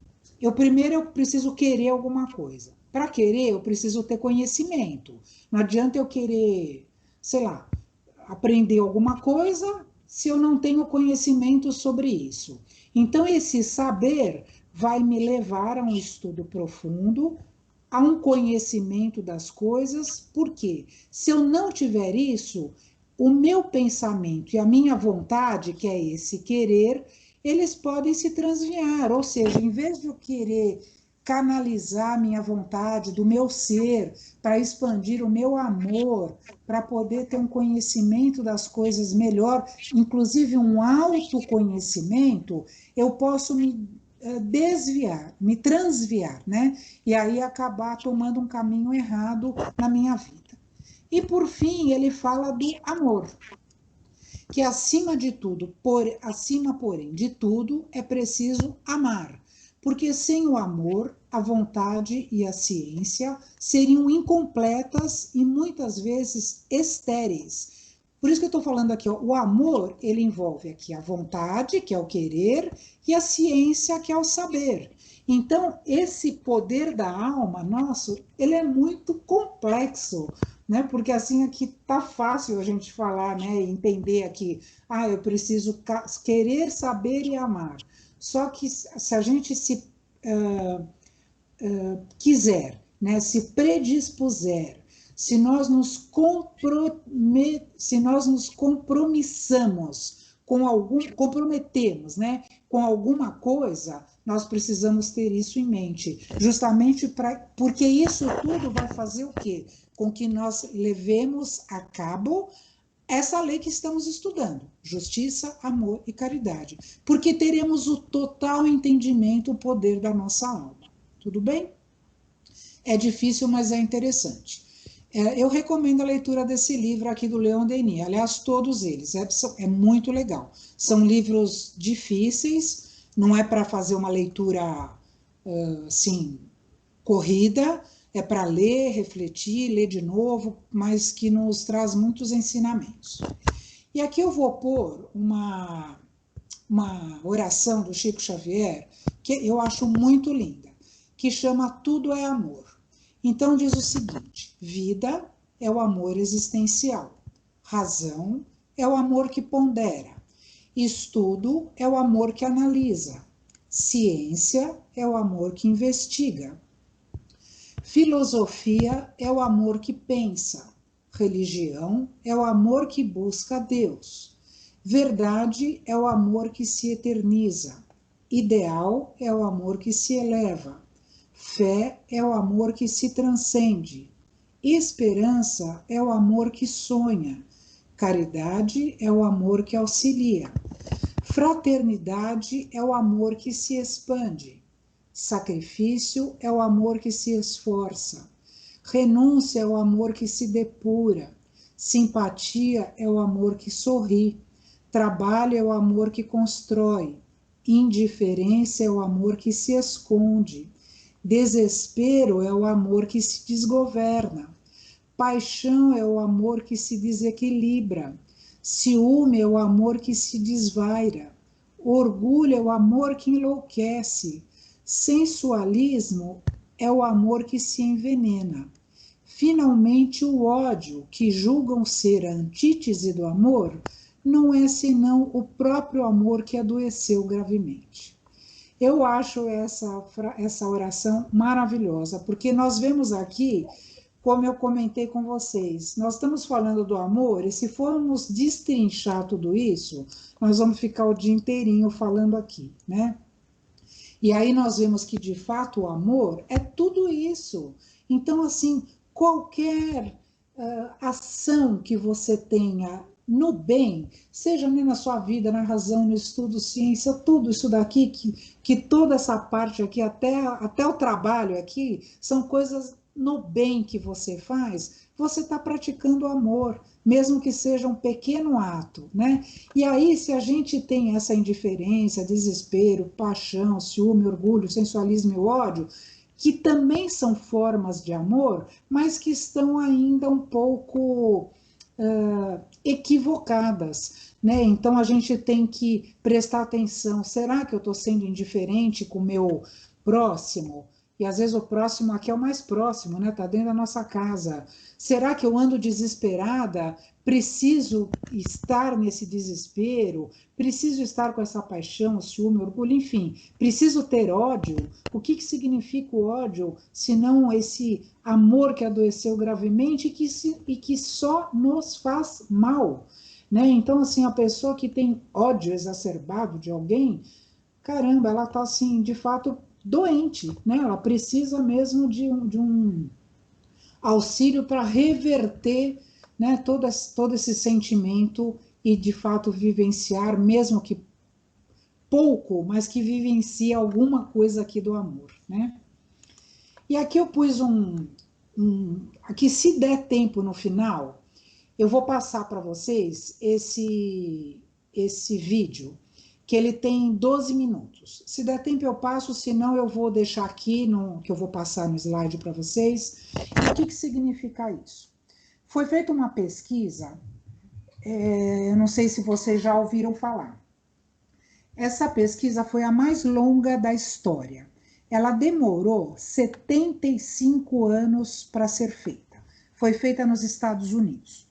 primeiro eu preciso querer alguma coisa. Para querer, eu preciso ter conhecimento. Não adianta eu querer, sei lá, aprender alguma coisa se eu não tenho conhecimento sobre isso. Então, esse saber vai me levar a um estudo profundo, a um conhecimento das coisas, porque se eu não tiver isso, o meu pensamento e a minha vontade, que é esse querer, eles podem se transviar, ou seja, em vez de eu querer canalizar a minha vontade do meu ser para expandir o meu amor, para poder ter um conhecimento das coisas melhor, inclusive um autoconhecimento, eu posso me desviar, me transviar, né? E aí acabar tomando um caminho errado na minha vida. E por fim, ele fala do amor, que acima de tudo, porém de tudo, é preciso amar, porque sem o amor, a vontade e a ciência seriam incompletas e muitas vezes estéreis. Por isso que eu estou falando aqui, ó, o amor, ele envolve aqui a vontade, que é o querer, e a ciência, que é o saber. Então, esse poder da alma, nosso, ele é muito complexo, né? Porque assim aqui tá fácil a gente falar, né? Entender aqui, eu preciso querer, saber e amar. Só que se a gente se quiser, né? Se predispuser, se nós nos compromissamos com comprometemos, né? Com alguma coisa, nós precisamos ter isso em mente, justamente porque isso tudo vai fazer o quê? Com que nós levemos a cabo essa lei que estamos estudando, justiça, amor e caridade, porque teremos o total entendimento, o poder da nossa alma. Tudo bem? É difícil, mas é interessante. Eu recomendo a leitura desse livro aqui do Leon Denis, aliás, todos eles, é muito legal. São livros difíceis, não é para fazer uma leitura, assim, corrida, é para ler, refletir, ler de novo, mas que nos traz muitos ensinamentos. E aqui eu vou pôr uma oração do Chico Xavier, que eu acho muito linda, que chama Tudo é Amor. Então diz o seguinte: vida é o amor existencial, razão é o amor que pondera, estudo é o amor que analisa, ciência é o amor que investiga, filosofia é o amor que pensa, religião é o amor que busca Deus, Verdade é o amor que se eterniza. Ideal é o amor que se eleva. Fé é o amor que se transcende. Esperança é o amor que sonha. Caridade é o amor que auxilia. Fraternidade é o amor que se expande. Sacrifício é o amor que se esforça. Renúncia é o amor que se depura. Simpatia é o amor que sorri. Trabalho é o amor que constrói. Indiferença é o amor que se esconde. Desespero é o amor que se desgoverna. Paixão é o amor que se desequilibra. Ciúme é o amor que se desvaira. Orgulho é o amor que enlouquece. Sensualismo é o amor que se envenena. Finalmente, o ódio, que julgam ser a antítese do amor, não é senão o próprio amor que adoeceu gravemente. Eu acho essa oração maravilhosa, porque nós vemos aqui, como eu comentei com vocês, nós estamos falando do amor, e se formos destrinchar tudo isso, nós vamos ficar o dia inteirinho falando aqui, né? E aí nós vemos que, de fato, o amor é tudo isso. Então, assim, qualquer ação que você tenha no bem, seja na sua vida, na razão, no estudo, ciência, tudo isso daqui, que toda essa parte aqui, até o trabalho aqui, são coisas no bem que você faz, você está praticando amor, mesmo que seja um pequeno ato, né? E aí, se a gente tem essa indiferença, desespero, paixão, ciúme, orgulho, sensualismo e ódio, que também são formas de amor, mas que estão ainda um pouco equivocadas, né? Então a gente tem que prestar atenção. Será que eu estou sendo indiferente com o meu próximo? E às vezes o próximo aqui é o mais próximo, né? Está dentro da nossa casa. Será que eu ando desesperada? Preciso estar nesse desespero? Preciso estar com essa paixão, ciúme, orgulho, enfim. Preciso ter ódio? O que significa o ódio, senão esse amor que adoeceu gravemente e que só nos faz mal, né? Então, assim, a pessoa que tem ódio exacerbado de alguém, caramba, ela está, assim, de fato, doente, né? Ela precisa mesmo de um auxílio para reverter, né, todo esse sentimento e, de fato, vivenciar, mesmo que pouco, mas que vivencie alguma coisa aqui do amor, né? E aqui eu pus aqui, se der tempo no final, eu vou passar para vocês esse vídeo, que ele tem 12 minutos. Se der tempo eu passo, senão eu vou deixar aqui, que eu vou passar no slide para vocês. E o que significa isso? Foi feita uma pesquisa, eu não sei se vocês já ouviram falar. Essa pesquisa foi a mais longa da história. Ela demorou 75 anos para ser feita. Foi feita nos Estados Unidos.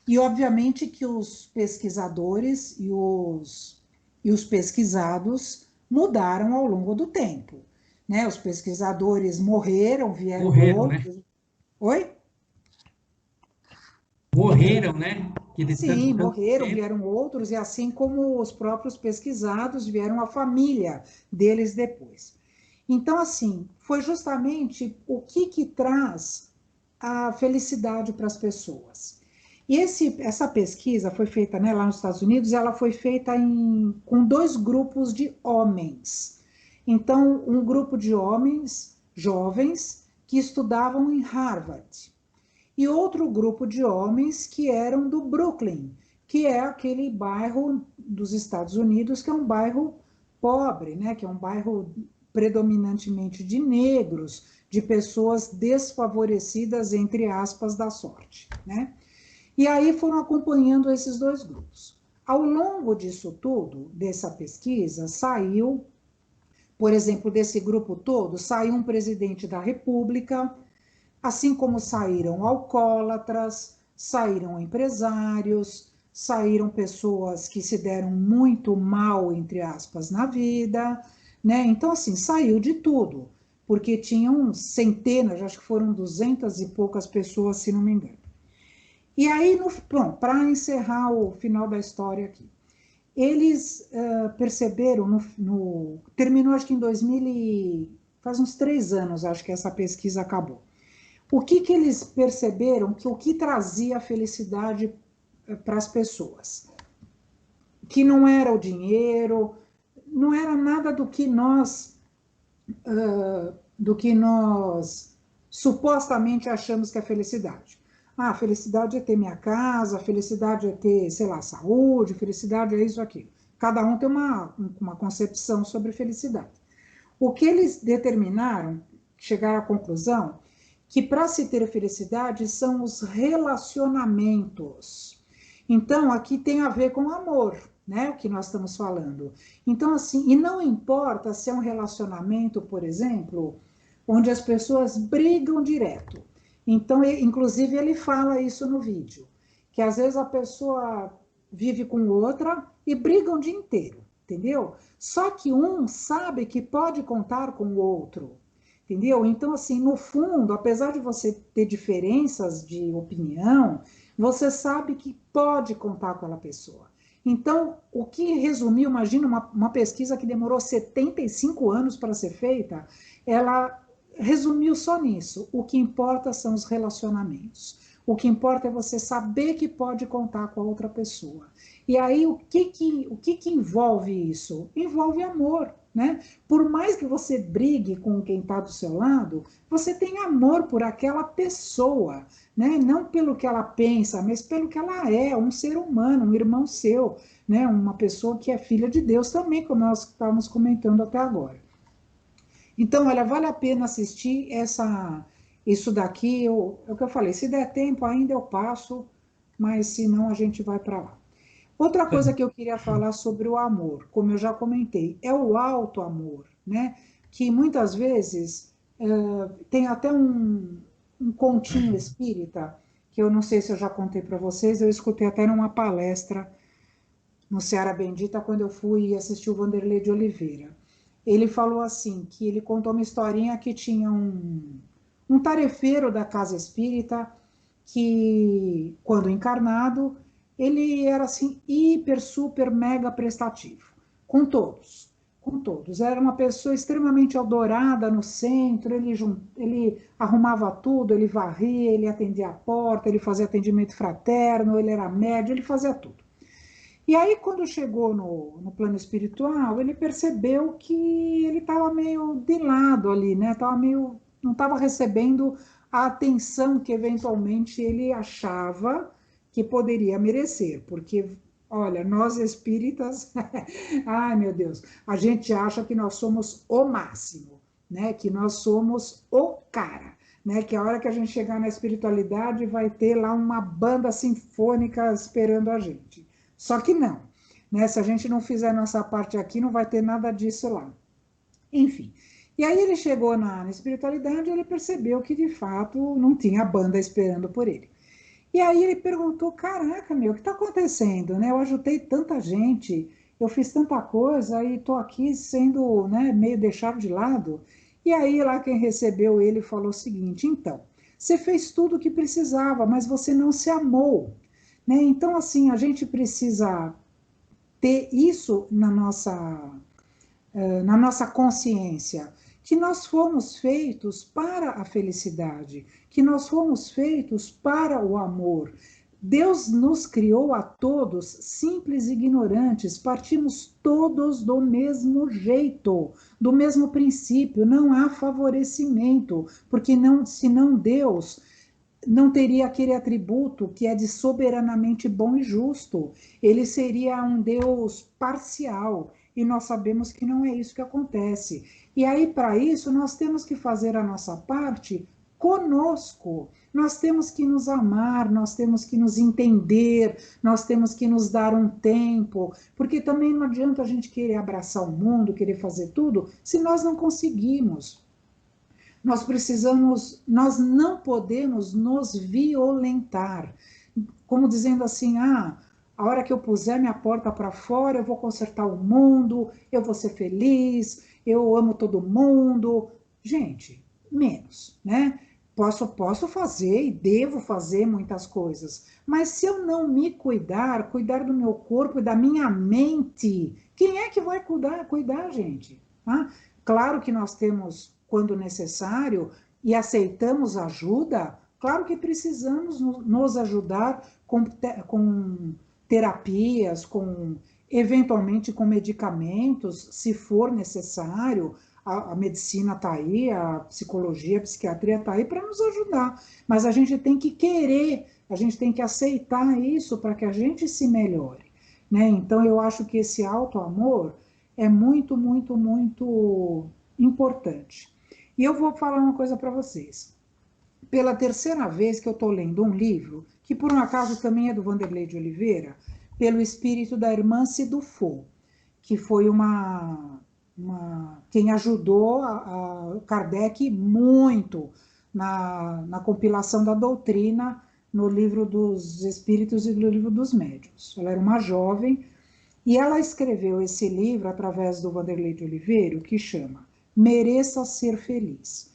E, obviamente, que os pesquisadores e os pesquisados mudaram ao longo do tempo, né? Os pesquisadores morreram, vieram outros. Né? Oi? Morreram, né? Sim, morreram, vieram outros, e assim como os próprios pesquisados, vieram a família deles depois. Então, assim, foi justamente o que traz a felicidade para as pessoas. E essa pesquisa foi feita, né, lá nos Estados Unidos, ela foi feita com 2 grupos de homens. Então, um grupo de homens jovens que estudavam em Harvard, e outro grupo de homens que eram do Brooklyn, que é aquele bairro dos Estados Unidos que é um bairro pobre, né, que é um bairro predominantemente de negros, de pessoas desfavorecidas, entre aspas, da sorte, né? E aí foram acompanhando esses 2 grupos. Ao longo disso tudo, dessa pesquisa, saiu, por exemplo, desse grupo todo, saiu um presidente da República, assim como saíram alcoólatras, saíram empresários, saíram pessoas que se deram muito mal, entre aspas, na vida, né? Então, assim, saiu de tudo, porque tinham centenas, acho que foram 200 e poucas pessoas, se não me engano. E aí, para encerrar o final da história aqui, eles perceberam, terminou acho que em 2000, faz uns 3 anos, acho que essa pesquisa acabou. O que eles perceberam? Que o que trazia felicidade para as pessoas? Que não era o dinheiro, não era nada do que nós supostamente achamos que é felicidade. Ah, felicidade é ter minha casa, felicidade é ter, sei lá, saúde, felicidade é isso, aquilo. Cada um tem uma concepção sobre felicidade. O que eles determinaram, chegaram à conclusão, que para se ter felicidade são os relacionamentos. Então, aqui tem a ver com amor, né? O que nós estamos falando. Então, assim, e não importa se é um relacionamento, por exemplo, onde as pessoas brigam direto. Então, inclusive, ele fala isso no vídeo, que às vezes a pessoa vive com outra e briga o dia inteiro, entendeu? Só que um sabe que pode contar com o outro, entendeu? Então, assim, no fundo, apesar de você ter diferenças de opinião, você sabe que pode contar com aquela pessoa. Então, o que resumiu, imagina uma pesquisa que demorou 75 anos para ser feita, ela resumiu só nisso. O que importa são os relacionamentos. O que importa é você saber que pode contar com a outra pessoa. E aí, o que envolve isso? Envolve amor, né? Por mais que você brigue com quem está do seu lado, você tem amor por aquela pessoa, né? Não pelo que ela pensa, mas pelo que ela é, um ser humano, um irmão seu, né? Uma pessoa que é filha de Deus também, como nós estávamos comentando até agora. Então, olha, vale a pena assistir isso daqui. É o que eu falei, se der tempo ainda eu passo, mas se não a gente vai para lá. Outra coisa que eu queria falar sobre o amor, como eu já comentei, é o alto amor, né? Que muitas vezes tem até um continho espírita, que eu não sei se eu já contei para vocês, eu escutei até numa palestra no Seara Bendita, quando eu fui assistir o Vanderlei de Oliveira. Ele falou assim, que ele contou uma historinha que tinha um tarefeiro da casa espírita, que, quando encarnado, ele era assim, hiper, super, mega prestativo, com todos, com todos. Era uma pessoa extremamente adorada no centro, ele arrumava tudo, ele varria, ele atendia a porta, ele fazia atendimento fraterno, ele era médio, ele fazia tudo. E aí, quando chegou no plano espiritual, ele percebeu que ele estava meio de lado ali, né? Não estava recebendo a atenção que eventualmente ele achava que poderia merecer, porque, olha, nós espíritas, ai meu Deus, a gente acha que nós somos o máximo, né? Que nós somos o cara, né? Que a hora que a gente chegar na espiritualidade vai ter lá uma banda sinfônica esperando a gente. Só que não, né? Se a gente não fizer a nossa parte aqui, não vai ter nada disso lá. Enfim. E aí ele chegou na espiritualidade e ele percebeu que, de fato, não tinha banda esperando por ele. E aí ele perguntou, caraca, meu, o que está acontecendo? Né? Eu ajudei tanta gente, eu fiz tanta coisa e estou aqui sendo, né, meio deixado de lado. E aí lá quem recebeu ele falou o seguinte, então, você fez tudo o que precisava, mas você não se amou. Né? Então, assim, a gente precisa ter isso na nossa consciência, que nós fomos feitos para a felicidade, que nós fomos feitos para o amor. Deus nos criou a todos simples e ignorantes, partimos todos do mesmo jeito, do mesmo princípio, não há favorecimento, porque senão Deus não teria aquele atributo que é de soberanamente bom e justo. Ele seria um Deus parcial, e nós sabemos que não é isso que acontece. E aí, para isso, nós temos que fazer a nossa parte conosco. Nós temos que nos amar, nós temos que nos entender, nós temos que nos dar um tempo, porque também não adianta a gente querer abraçar o mundo, querer fazer tudo, se nós não conseguimos. Nós não podemos nos violentar, como dizendo assim, a hora que eu puser minha porta para fora, eu vou consertar o mundo, eu vou ser feliz, eu amo todo mundo. Gente, menos, né? Posso fazer e devo fazer muitas coisas, mas se eu não me cuidar do meu corpo e da minha mente, quem é que vai cuidar, gente? Ah, claro que nós temos, quando necessário, e aceitamos ajuda, claro que precisamos nos ajudar com terapias, eventualmente com medicamentos, se for necessário. A medicina está aí, a psicologia, a psiquiatria está aí para nos ajudar, mas a gente tem que querer, a gente tem que aceitar isso para que a gente se melhore, né? Então eu acho que esse auto-amor é muito, muito, muito importante. E eu vou falar uma coisa para vocês. Pela terceira vez que eu estou lendo um livro, que por um acaso também é do Vanderlei de Oliveira, Pelo Espírito da Irmã Cidufo, que foi quem ajudou a Kardec muito na compilação da doutrina no livro dos Espíritos e no livro dos Médiuns. Ela era uma jovem e ela escreveu esse livro através do Vanderlei de Oliveira, que chama Mereça Ser Feliz.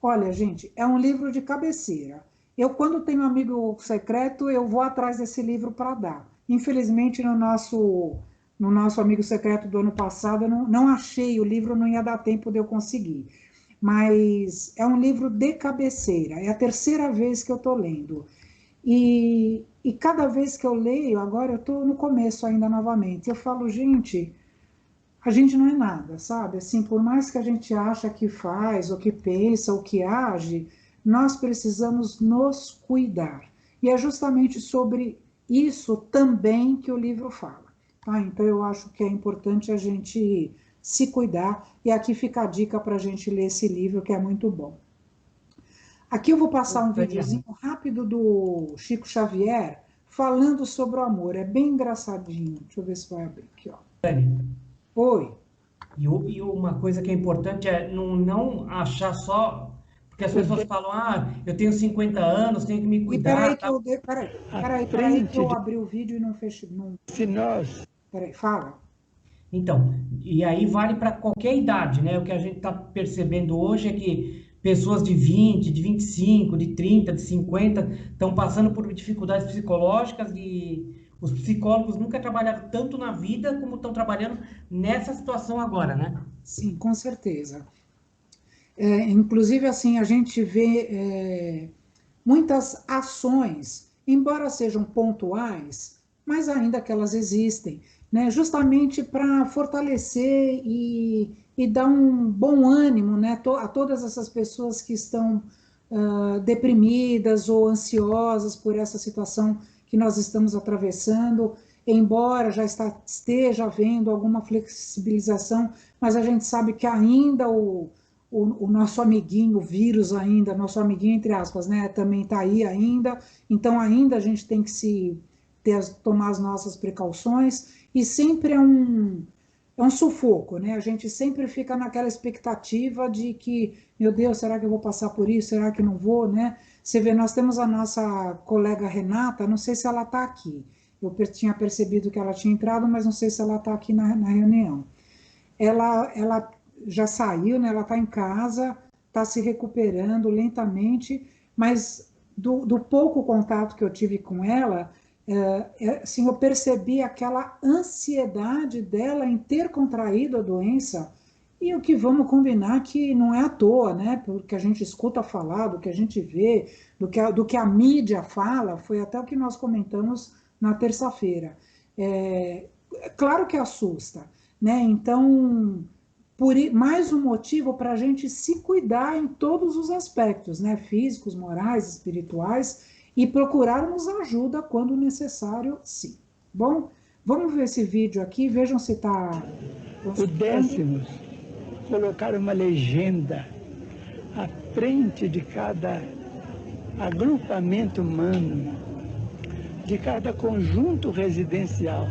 Olha, gente, é um livro de cabeceira. Eu, quando tenho um amigo secreto, eu vou atrás desse livro para dar. Infelizmente, no nosso amigo secreto do ano passado, eu não achei o livro, não ia dar tempo de eu conseguir. Mas é um livro de cabeceira, é a terceira vez que eu estou lendo. E cada vez que eu leio, agora eu estou no começo ainda novamente, eu falo, gente, a gente não é nada, sabe? Assim, por mais que a gente acha que faz, ou que pensa, ou que age, nós precisamos nos cuidar. E é justamente sobre isso também que o livro fala. Tá? Então, eu acho que é importante a gente se cuidar, e aqui fica a dica para a gente ler esse livro, que é muito bom. Aqui eu vou passar um videozinho rápido do Chico Xavier, falando sobre o amor, é bem engraçadinho. Deixa eu ver se vai abrir aqui, ó. Oi. E uma coisa que é importante é não achar só... Porque as pessoas falam, eu tenho 50 anos, tenho que me cuidar. E peraí que eu abri o vídeo e não fechei. Se nós... Peraí, fala. Então, e aí vale para qualquer idade, né? O que a gente está percebendo hoje é que pessoas de 20, de 25, de 30, de 50 estão passando por dificuldades psicológicas e os psicólogos nunca trabalharam tanto na vida como estão trabalhando nessa situação agora, né? Sim, com certeza. Inclusive, assim, a gente vê muitas ações, embora sejam pontuais, mas ainda que elas existem, né, justamente para fortalecer e dar um bom ânimo, né, a todas essas pessoas que estão deprimidas ou ansiosas por essa situação que nós estamos atravessando, embora já esteja havendo alguma flexibilização, mas a gente sabe que ainda o nosso amiguinho, o vírus ainda, nosso amiguinho entre aspas, né, também está aí ainda, então ainda a gente tem que tomar as nossas precauções, e sempre é um sufoco, né, a gente sempre fica naquela expectativa de que, meu Deus, será que eu vou passar por isso, será que não vou, né, você vê, nós temos a nossa colega Renata, não sei se ela está aqui, eu tinha percebido que ela tinha entrado, mas não sei se ela está aqui na reunião, ela já saiu, né? Ela está em casa, está se recuperando lentamente, mas do pouco contato que eu tive com ela, assim, eu percebi aquela ansiedade dela em ter contraído a doença, e o que vamos combinar que não é à toa, né? Porque a gente escuta falar, do que a gente vê, do que a mídia fala, foi até o que nós comentamos na terça-feira. Claro que assusta, né? Então... mais um motivo para a gente se cuidar em todos os aspectos, né? Físicos, morais, espirituais, e procurarmos ajuda quando necessário, sim. Bom, vamos ver esse vídeo aqui, vejam se está... Pudéssemos colocar uma legenda à frente de cada agrupamento humano, de cada conjunto residencial,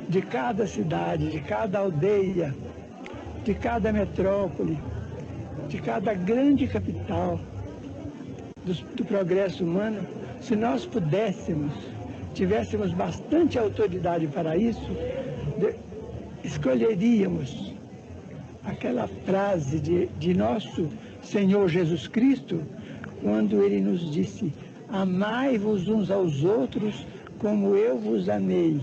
de cada cidade, de cada aldeia, de cada metrópole, de cada grande capital do progresso humano, se nós pudéssemos, tivéssemos bastante autoridade para isso, escolheríamos aquela frase de nosso Senhor Jesus Cristo, quando ele nos disse: amai-vos uns aos outros como eu vos amei.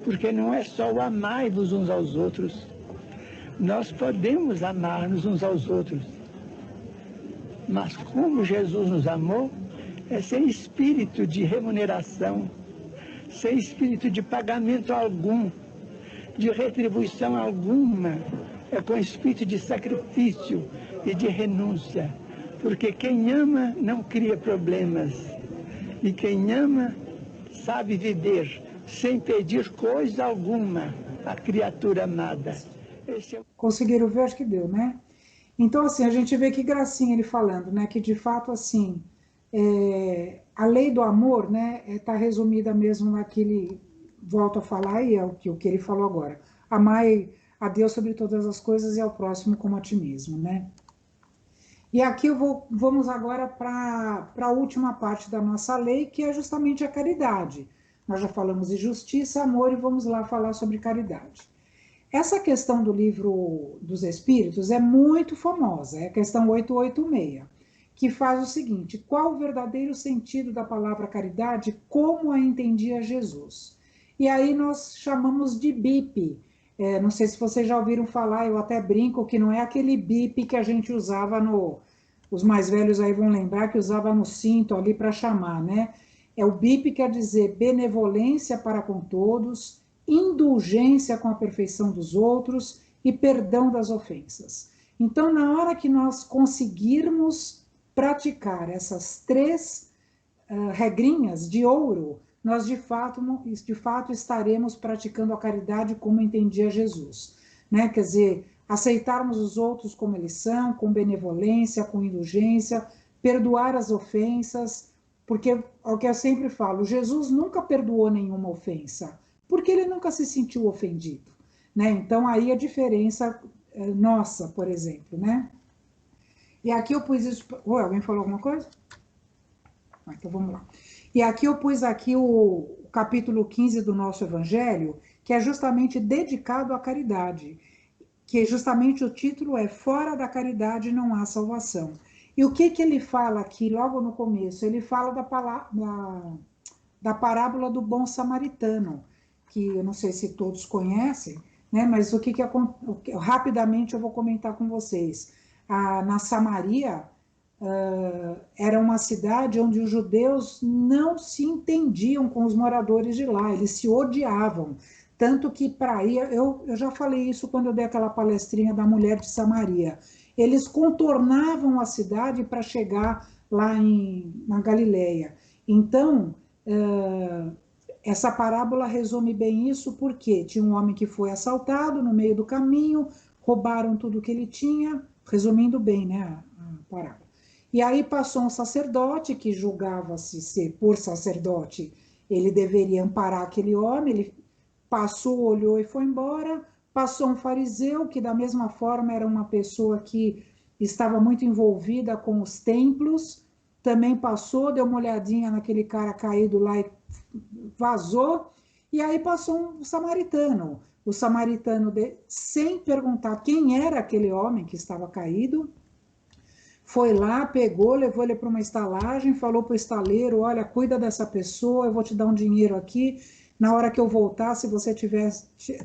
Porque não é só o amai-vos uns aos outros. Nós podemos amar-nos uns aos outros. Mas como Jesus nos amou, é sem espírito de remuneração, sem espírito de pagamento algum, de retribuição alguma. É com espírito de sacrifício e de renúncia. Porque quem ama não cria problemas. E quem ama sabe viver sem pedir coisa alguma à criatura amada. Conseguiram ver? Acho que deu, né? Então, assim, a gente vê que gracinha ele falando, né? Que de fato, assim, a lei do amor, né? Está resumida mesmo naquele, volto a falar, e é o que ele falou agora. Amai a Deus sobre todas as coisas e ao próximo como a ti mesmo, né? E aqui vamos agora para a última parte da nossa lei, que é justamente a caridade. Nós já falamos de justiça, amor, e vamos lá falar sobre caridade. Essa questão do livro dos Espíritos é muito famosa, é a questão 886, que faz o seguinte: qual o verdadeiro sentido da palavra caridade, como a entendia Jesus? E aí nós chamamos de BIP. Não sei se vocês já ouviram falar, eu até brinco que não é aquele BIP que a gente usava os mais velhos aí vão lembrar que usava no cinto ali para chamar, né? O BIP quer dizer benevolência para com todos, indulgência com a perfeição dos outros e perdão das ofensas. Então, na hora que nós conseguirmos praticar essas três regrinhas de ouro, nós de fato estaremos praticando a caridade como entendia Jesus, né? Quer dizer, aceitarmos os outros como eles são, com benevolência, com indulgência, perdoar as ofensas, porque é o que eu sempre falo, Jesus nunca perdoou nenhuma ofensa, porque ele nunca se sentiu ofendido, né? Então aí a diferença nossa, por exemplo, né? E aqui eu pus isso... alguém falou alguma coisa? Então vamos lá. E aqui eu pus aqui o capítulo 15 do nosso Evangelho, que é justamente dedicado à caridade, que justamente o título é Fora da Caridade não há salvação. E o que ele fala aqui logo no começo? Ele fala da parábola do bom samaritano, que eu não sei se todos conhecem, né? Mas rapidamente eu vou comentar com vocês. Na Samaria, era uma cidade onde os judeus não se entendiam com os moradores de lá, eles se odiavam. Tanto que para ir, eu já falei isso quando eu dei aquela palestrinha da mulher de Samaria, eles contornavam a cidade para chegar lá na Galileia. Então, essa parábola resume bem isso, porque tinha um homem que foi assaltado no meio do caminho, roubaram tudo que ele tinha, resumindo bem, né, a parábola. E aí passou um sacerdote que julgava-se ser, por sacerdote, ele deveria amparar aquele homem, ele passou, olhou e foi embora. Passou um fariseu, que da mesma forma era uma pessoa que estava muito envolvida com os templos, também passou, deu uma olhadinha naquele cara caído lá e vazou. E aí passou um samaritano. O samaritano, sem perguntar quem era aquele homem que estava caído, foi lá, pegou, levou ele para uma estalagem, falou para o estaleiro: olha, cuida dessa pessoa, eu vou te dar um dinheiro aqui, na hora que eu voltar, se você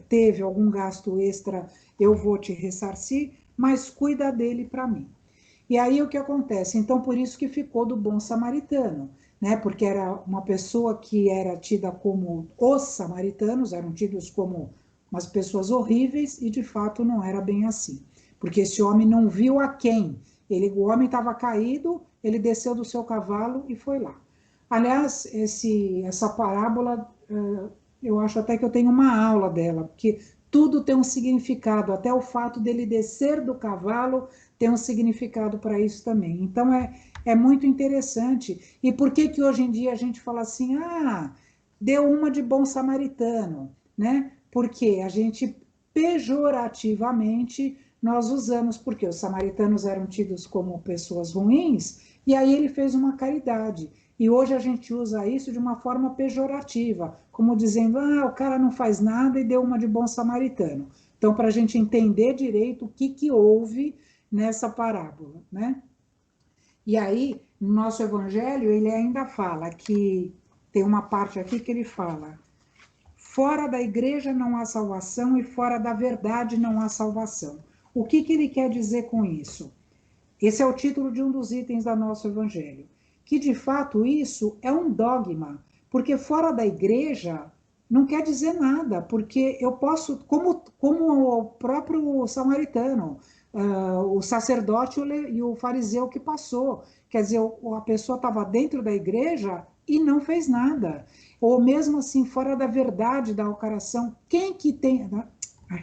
teve algum gasto extra, eu vou te ressarcir, mas cuida dele para mim. E aí o que acontece? Então, por isso que ficou do bom samaritano, né? Porque era uma pessoa que era tida como os samaritanos, eram tidos como umas pessoas horríveis, e de fato não era bem assim. Porque esse homem não viu a quem. O homem estava caído, ele desceu do seu cavalo e foi lá. Aliás, essa parábola, eu acho até que eu tenho uma aula dela, porque tudo tem um significado, até o fato dele descer do cavalo tem um significado para isso também. Então, é muito interessante. E por que hoje em dia a gente fala assim, deu uma de bom samaritano, né? Porque a gente, pejorativamente, nós usamos, porque os samaritanos eram tidos como pessoas ruins, e aí ele fez uma caridade. E hoje a gente usa isso de uma forma pejorativa, como dizendo, o cara não faz nada e deu uma de bom samaritano. Então, para a gente entender direito o que houve nessa parábola, né? E aí, no nosso evangelho, ele ainda fala que, tem uma parte aqui que ele fala, fora da igreja não há salvação e fora da verdade não há salvação. O que ele quer dizer com isso? Esse é o título de um dos itens do nosso evangelho. Que, de fato, isso é um dogma, porque fora da igreja não quer dizer nada, porque eu posso, como o próprio samaritano, o sacerdote e o fariseu que passou, quer dizer, a pessoa estava dentro da igreja e não fez nada, ou mesmo assim, fora da verdade da oração, quem que tem...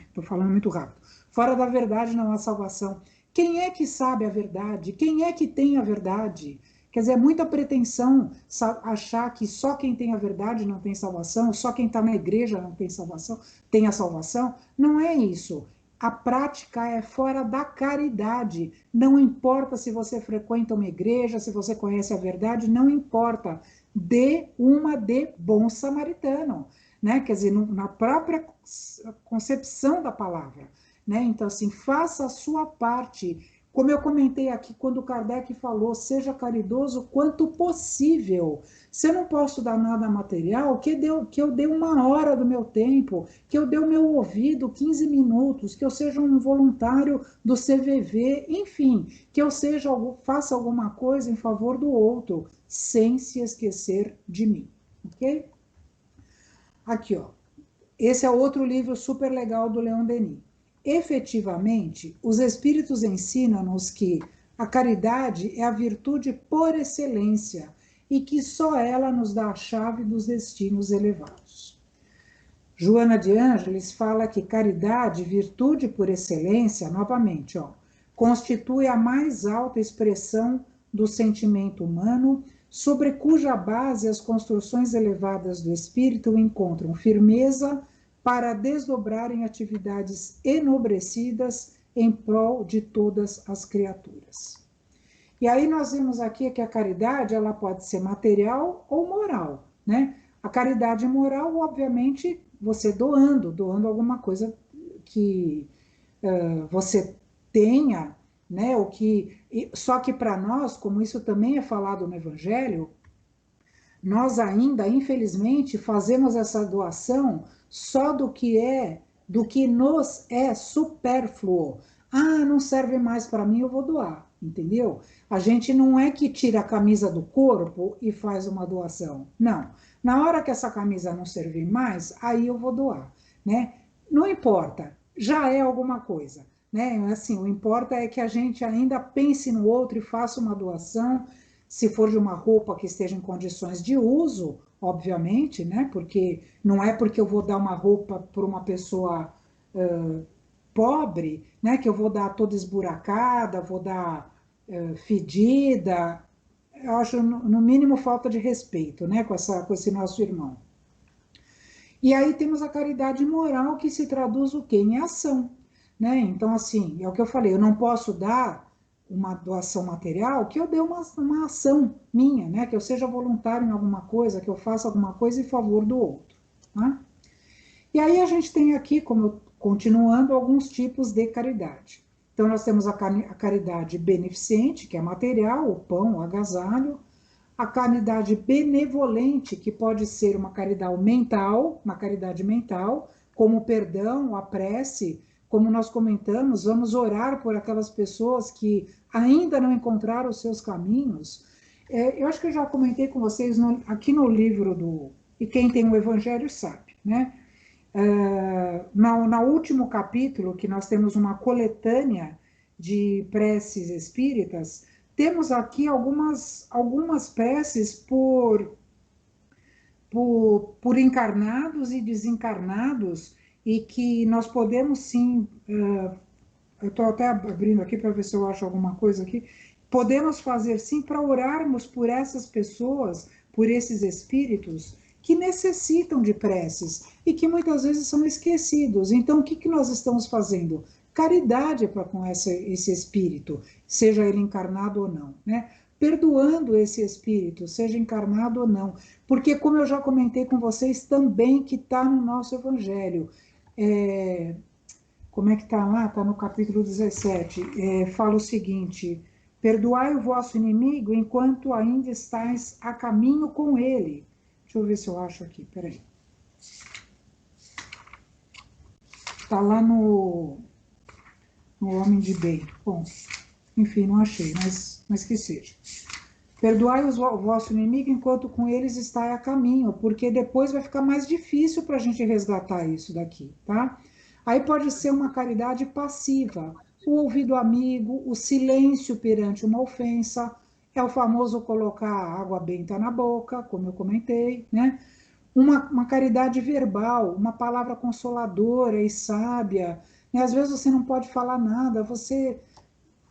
Estou falando muito rápido. Fora da verdade não há salvação. Quem é que sabe a verdade? Quem é que tem a verdade? Quer dizer, é muita pretensão achar que só quem tem a verdade não tem salvação, só quem está na igreja não tem salvação, tem a salvação. Não é isso. A prática é fora da caridade. Não importa se você frequenta uma igreja, se você conhece a verdade, não importa. Dê uma de bom samaritano, né? Quer dizer, na própria concepção da palavra, né? Então, assim, faça a sua parte. Como eu comentei aqui, quando Kardec falou, seja caridoso quanto possível. Se eu não posso dar nada material, que eu dê 1 hora do meu tempo, que eu dê o meu ouvido 15 minutos, que eu seja um voluntário do CVV, enfim, que eu faça alguma coisa em favor do outro, sem se esquecer de mim, ok? Aqui, ó. Esse é outro livro super legal do Leon Denis. Efetivamente, os Espíritos ensinam-nos que a caridade é a virtude por excelência e que só ela nos dá a chave dos destinos elevados. Joana de Ângeles fala que caridade, virtude por excelência, novamente, ó, constitui a mais alta expressão do sentimento humano, sobre cuja base as construções elevadas do espírito encontram firmeza para desdobrarem atividades enobrecidas em prol de todas as criaturas. E aí nós vimos aqui que a caridade ela pode ser material ou moral, né? A caridade moral, obviamente, você doando alguma coisa que você tenha, né? Só que para nós, como isso também é falado no Evangelho, nós ainda, infelizmente, fazemos essa doação só do que nos é supérfluo. Ah, não serve mais para mim, eu vou doar, entendeu? A gente não é que tira a camisa do corpo e faz uma doação. Não. Na hora que essa camisa não servir mais, aí eu vou doar, né? Não importa, já é alguma coisa, né? Assim, o importa é que a gente ainda pense no outro e faça uma doação, se for de uma roupa que esteja em condições de uso, obviamente, né? Porque não é porque eu vou dar uma roupa para uma pessoa pobre, né? Que eu vou dar toda esburacada, vou dar fedida. Eu acho, no mínimo, falta de respeito, né? Com esse nosso irmão. E aí temos a caridade moral, que se traduz o quê? Em ação, né? Então, assim, é o que eu falei, eu não posso dar uma doação material, que eu dê uma ação minha, né? Que eu seja voluntário em alguma coisa, que eu faça alguma coisa em favor do outro, né? E aí a gente tem aqui, continuando, alguns tipos de caridade. Então, nós temos a caridade beneficente, que é material, o pão, o agasalho. A caridade benevolente, que pode ser uma caridade mental, como o perdão, a prece, como nós comentamos, vamos orar por aquelas pessoas que ainda não encontraram os seus caminhos. Eu acho que eu já comentei com vocês aqui no livro E Quem Tem o Evangelho Sabe, né? No último capítulo, que nós temos uma coletânea de preces espíritas, temos aqui algumas preces por encarnados e desencarnados, e que nós podemos sim, eu estou até abrindo aqui para ver se eu acho alguma coisa aqui, podemos fazer sim para orarmos por essas pessoas, por esses espíritos que necessitam de preces e que muitas vezes são esquecidos. Então, o que nós estamos fazendo? Caridade com esse espírito, seja ele encarnado ou não, né? Perdoando esse espírito, seja encarnado ou não, porque, como eu já comentei com vocês também, que está no nosso Evangelho, como é que está lá? Está no capítulo 17, fala o seguinte, Perdoai o vosso inimigo enquanto ainda estáis a caminho com ele. Deixa eu ver se eu acho aqui, peraí. Está lá no Homem de Bem. Bom, enfim, não achei, mas que seja. Perdoai o vosso inimigo enquanto com eles está a caminho, porque depois vai ficar mais difícil para a gente resgatar isso daqui, tá? Aí pode ser uma caridade passiva, o ouvido amigo, o silêncio perante uma ofensa, é o famoso colocar água benta na boca, como eu comentei, né? Uma caridade verbal, uma palavra consoladora e sábia, né? Às vezes você não pode falar nada, você,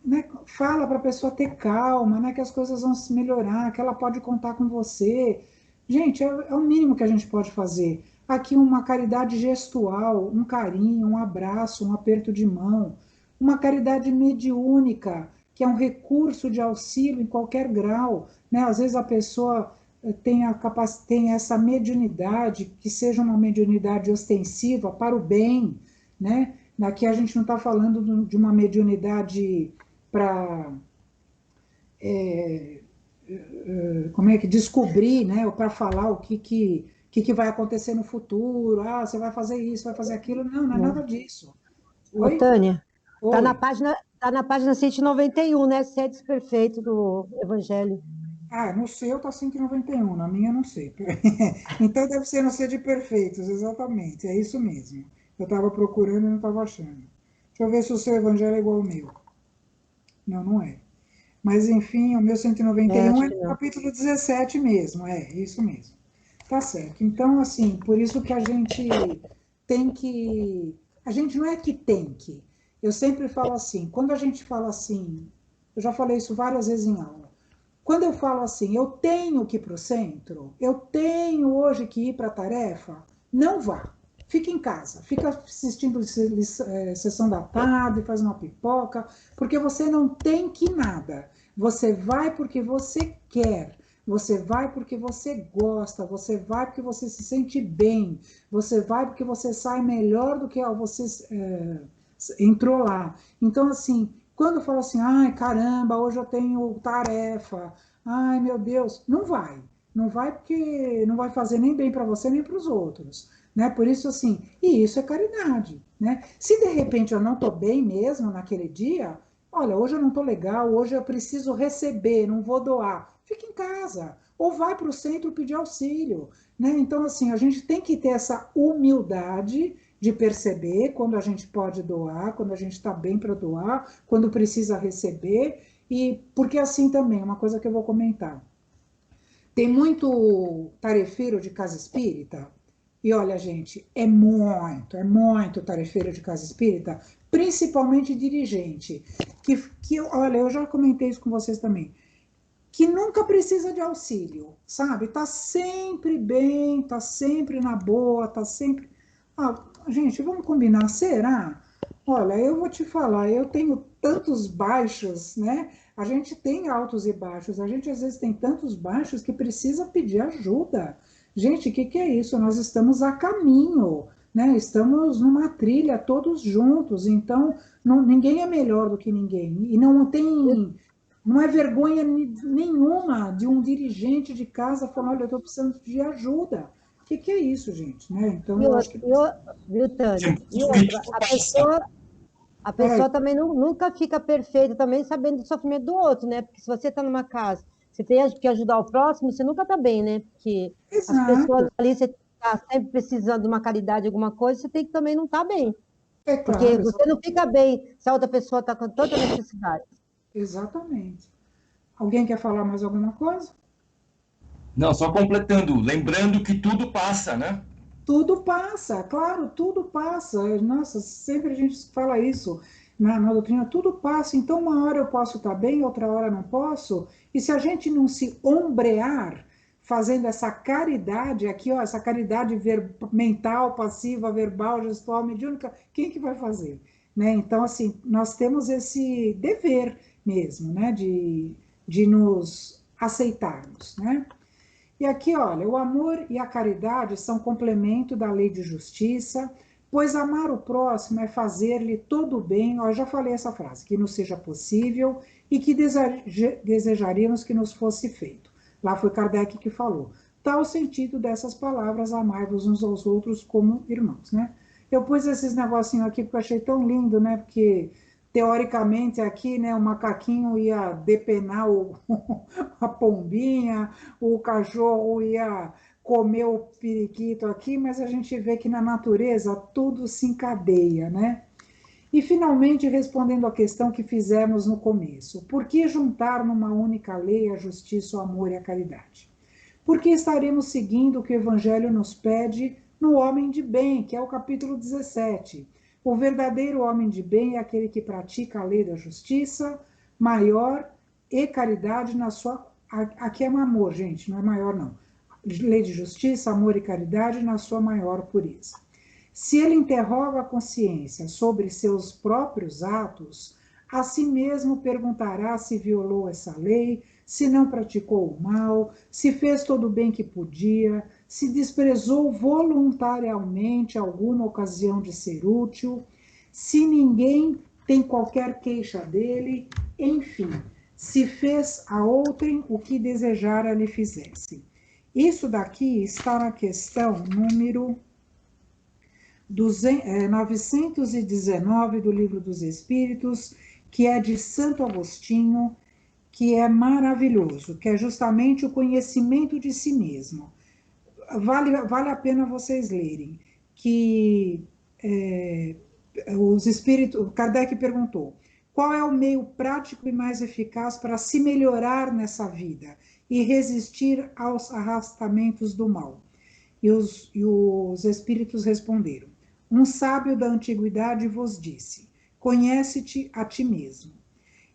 né, fala para a pessoa ter calma, né, que as coisas vão se melhorar, que ela pode contar com você. Gente, é o mínimo que a gente pode fazer. Aqui uma caridade gestual, um carinho, um abraço, um aperto de mão, uma caridade mediúnica, que é um recurso de auxílio em qualquer grau, né? Às vezes a pessoa tem essa mediunidade, que seja uma mediunidade ostensiva para o bem, né? Aqui a gente não está falando de uma mediunidade para como é que descobrir, né, ou para falar o que vai acontecer no futuro. Ah, você vai fazer isso, vai fazer aquilo. Não, não é nada disso. Ô, Oi? Tânia, Oi. tá na página 191, né? Sete Perfeito do Evangelho. Ah, no seu tá 191, na minha não sei. Então deve ser no ser de perfeitos, exatamente, é isso mesmo. Eu estava procurando e não estava achando. Deixa eu ver se o seu evangelho é igual ao meu. Não, não é. Mas, enfim, o meu 191 Acho é que no não. capítulo 17 mesmo, é isso mesmo. Tá certo. Então, assim, por isso que a gente tem que. A gente não é que tem que. Eu sempre falo assim, quando a gente fala assim, eu já falei isso várias vezes em aula. Quando eu falo assim, eu tenho que ir para o centro, eu tenho hoje que ir para a tarefa, não vá. Fica em casa, fica assistindo sessão da tarde, faz uma pipoca, porque você não tem que nada. Você vai porque você quer, você vai porque você gosta, você vai porque você se sente bem, você vai porque você sai melhor do que você entrou lá. Então, assim, quando eu falo assim, ai caramba, hoje eu tenho tarefa, ai meu Deus, não vai. Não vai porque não vai fazer nem bem para você nem para os outros, né? Por isso assim, e isso é caridade, né? Se de repente eu não estou bem mesmo naquele dia, olha, hoje eu não estou legal, hoje eu preciso receber, não vou doar, fica em casa ou vai para o centro pedir auxílio, né? Então assim, a gente tem que ter essa humildade de perceber quando a gente pode doar, quando a gente está bem para doar, quando precisa receber, e porque assim também, uma coisa que eu vou comentar. Tem muito tarefeiro de casa espírita, e olha, gente, é muito tarefeiro de casa espírita, principalmente dirigente, olha, eu já comentei isso com vocês também, que nunca precisa de auxílio, sabe? Tá sempre bem, tá sempre na boa, tá sempre. Ah, gente, vamos combinar, será? Olha, eu vou te falar, eu tenho tantos baixos, né? A gente tem altos e baixos, a gente às vezes tem tantos baixos que precisa pedir ajuda. Gente, o que é isso? Nós estamos a caminho, né? Estamos numa trilha todos juntos, então ninguém é melhor do que ninguém. E não é vergonha nenhuma de um dirigente de casa falar, olha, eu estou precisando de ajuda. O que é isso, gente? Né? Então, eu acho que... Viu, Tânia? E outra, a pessoa também nunca fica perfeita também sabendo do sofrimento do outro, né? Porque se você está numa casa, você tem que ajudar o próximo, você nunca está bem, né? Porque as pessoas Exato. ali, você está sempre precisando de uma caridade, alguma coisa, você tem que também não estar bem. É Porque claro, você não fica bem se a outra pessoa está com tanta necessidade. exatamente. Alguém quer falar mais alguma coisa? Não, só completando, lembrando que tudo passa, né? Tudo passa, claro, tudo passa. Nossa, sempre a gente fala isso na doutrina, tudo passa. Então, uma hora eu posso estar bem, outra hora não posso. E se a gente não se ombrear, fazendo essa caridade aqui, ó, essa caridade mental, passiva, verbal, gestual, mediúnica, quem que vai fazer? Né? Então, assim, nós temos esse dever mesmo, né, de nos aceitarmos, né? E aqui, olha, o amor e a caridade são complemento da lei de justiça, Pois amar o próximo é fazer-lhe todo o bem, eu já falei essa frase, que nos seja possível e que desejaríamos que nos fosse feito. Lá foi Kardec que falou. Tal o sentido dessas palavras, amai-vos uns aos outros como irmãos, né? Eu pus esses negocinhos aqui porque eu achei tão lindo, né? Porque, teoricamente, aqui, né, o macaquinho ia depenar a pombinha, o cachorro ia comer o periquito aqui, mas a gente vê que na natureza tudo se encadeia, né? E, finalmente, respondendo à questão que fizemos no começo, por que juntar numa única lei a justiça, o amor e a caridade? Porque estaremos seguindo o que o Evangelho nos pede no homem de bem, que é o capítulo 17. O verdadeiro homem de bem é aquele que pratica a lei da justiça, maior e caridade na sua... Aqui é amor, gente, não é maior, não. Lei de justiça, amor e caridade na sua maior pureza. Se ele interroga a consciência sobre seus próprios atos, a si mesmo perguntará se violou essa lei, se não praticou o mal, se fez todo o bem que podia, se desprezou voluntariamente alguma ocasião de ser útil, se ninguém tem qualquer queixa dele, enfim, se fez a outrem o que desejara lhe fizesse. Isso daqui está na questão número 919 do Livro dos Espíritos, que é de Santo Agostinho, que é maravilhoso, que é justamente o conhecimento de si mesmo. Vale a pena vocês lerem, que os espíritos, Kardec perguntou, qual é o meio prático e mais eficaz para se melhorar nessa vida e resistir aos arrastamentos do mal? E os espíritos responderam, um sábio da antiguidade vos disse, conhece-te a ti mesmo.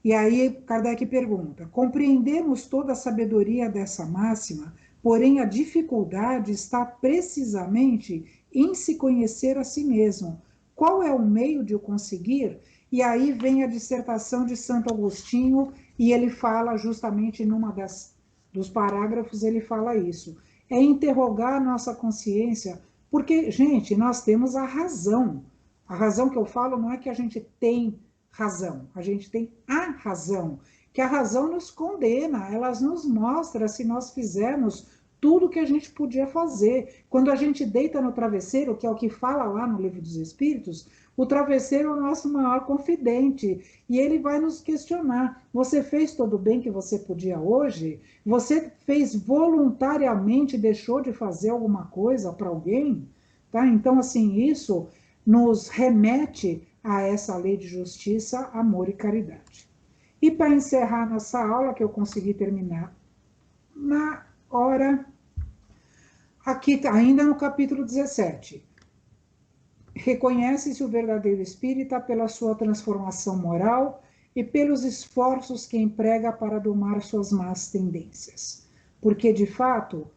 E aí Kardec pergunta, compreendemos toda a sabedoria dessa máxima, porém a dificuldade está precisamente em se conhecer a si mesmo. Qual é o meio de o conseguir? E aí vem a dissertação de Santo Agostinho, e ele fala justamente numa dos parágrafos, ele fala isso. É interrogar a nossa consciência, porque, gente, nós temos a razão. A razão que eu falo não é que a gente tem razão, a gente tem a razão, que a razão nos condena, ela nos mostra se nós fizermos tudo que a gente podia fazer. Quando a gente deita no travesseiro, que é o que fala lá no Livro dos Espíritos, o travesseiro é o nosso maior confidente, e ele vai nos questionar, você fez todo o bem que você podia hoje? Você fez voluntariamente, deixou de fazer alguma coisa para alguém? Tá? Então, assim, isso nos remete a essa lei de justiça, amor e caridade. E para encerrar nossa aula, que eu consegui terminar na hora, aqui ainda no capítulo 17, reconhece-se o verdadeiro espírita pela sua transformação moral e pelos esforços que emprega para domar suas más tendências. Porque, de fato,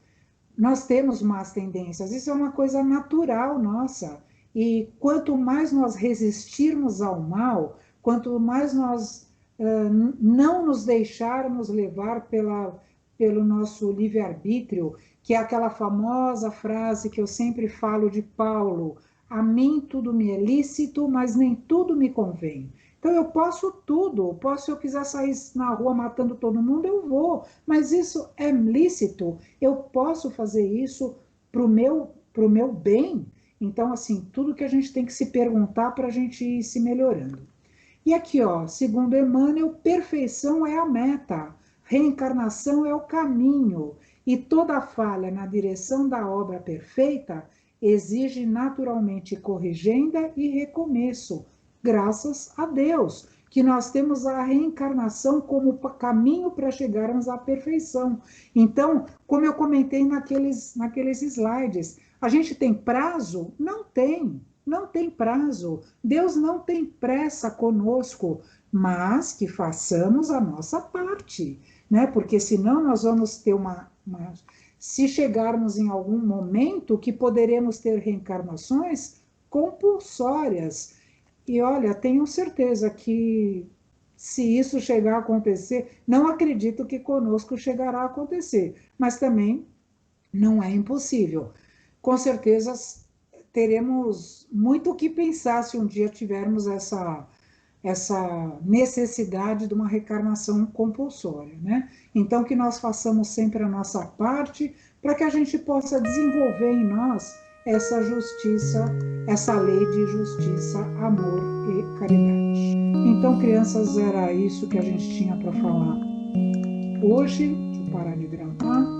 nós temos más tendências, isso é uma coisa natural nossa. E quanto mais nós resistirmos ao mal, quanto mais nós não nos deixarmos levar pelo nosso livre-arbítrio, que é aquela famosa frase que eu sempre falo de Paulo, a mim tudo me é lícito, mas nem tudo me convém. Então eu posso tudo, se eu quiser sair na rua matando todo mundo, eu vou, mas isso é lícito, eu posso fazer isso para o meu bem. Então, assim, tudo que a gente tem que se perguntar para a gente ir se melhorando. E aqui, ó, segundo Emmanuel, perfeição é a meta, reencarnação é o caminho, e toda falha na direção da obra perfeita exige naturalmente corrigenda e recomeço, graças a Deus, que nós temos a reencarnação como caminho para chegarmos à perfeição. Então, como eu comentei naqueles slides, a gente tem prazo? Não tem prazo. Deus não tem pressa conosco, mas que façamos a nossa parte, né? Porque senão nós vamos ter se chegarmos em algum momento que poderemos ter reencarnações compulsórias. E olha, tenho certeza que se isso chegar a acontecer, não acredito que conosco chegará a acontecer, mas também não é impossível. Com certeza teremos muito o que pensar se um dia tivermos essa necessidade de uma reencarnação compulsória, né? Então, que nós façamos sempre a nossa parte para que a gente possa desenvolver em nós essa justiça, essa lei de justiça, amor e caridade. Então, crianças, era isso que a gente tinha para falar hoje. Deixa eu parar de gravar.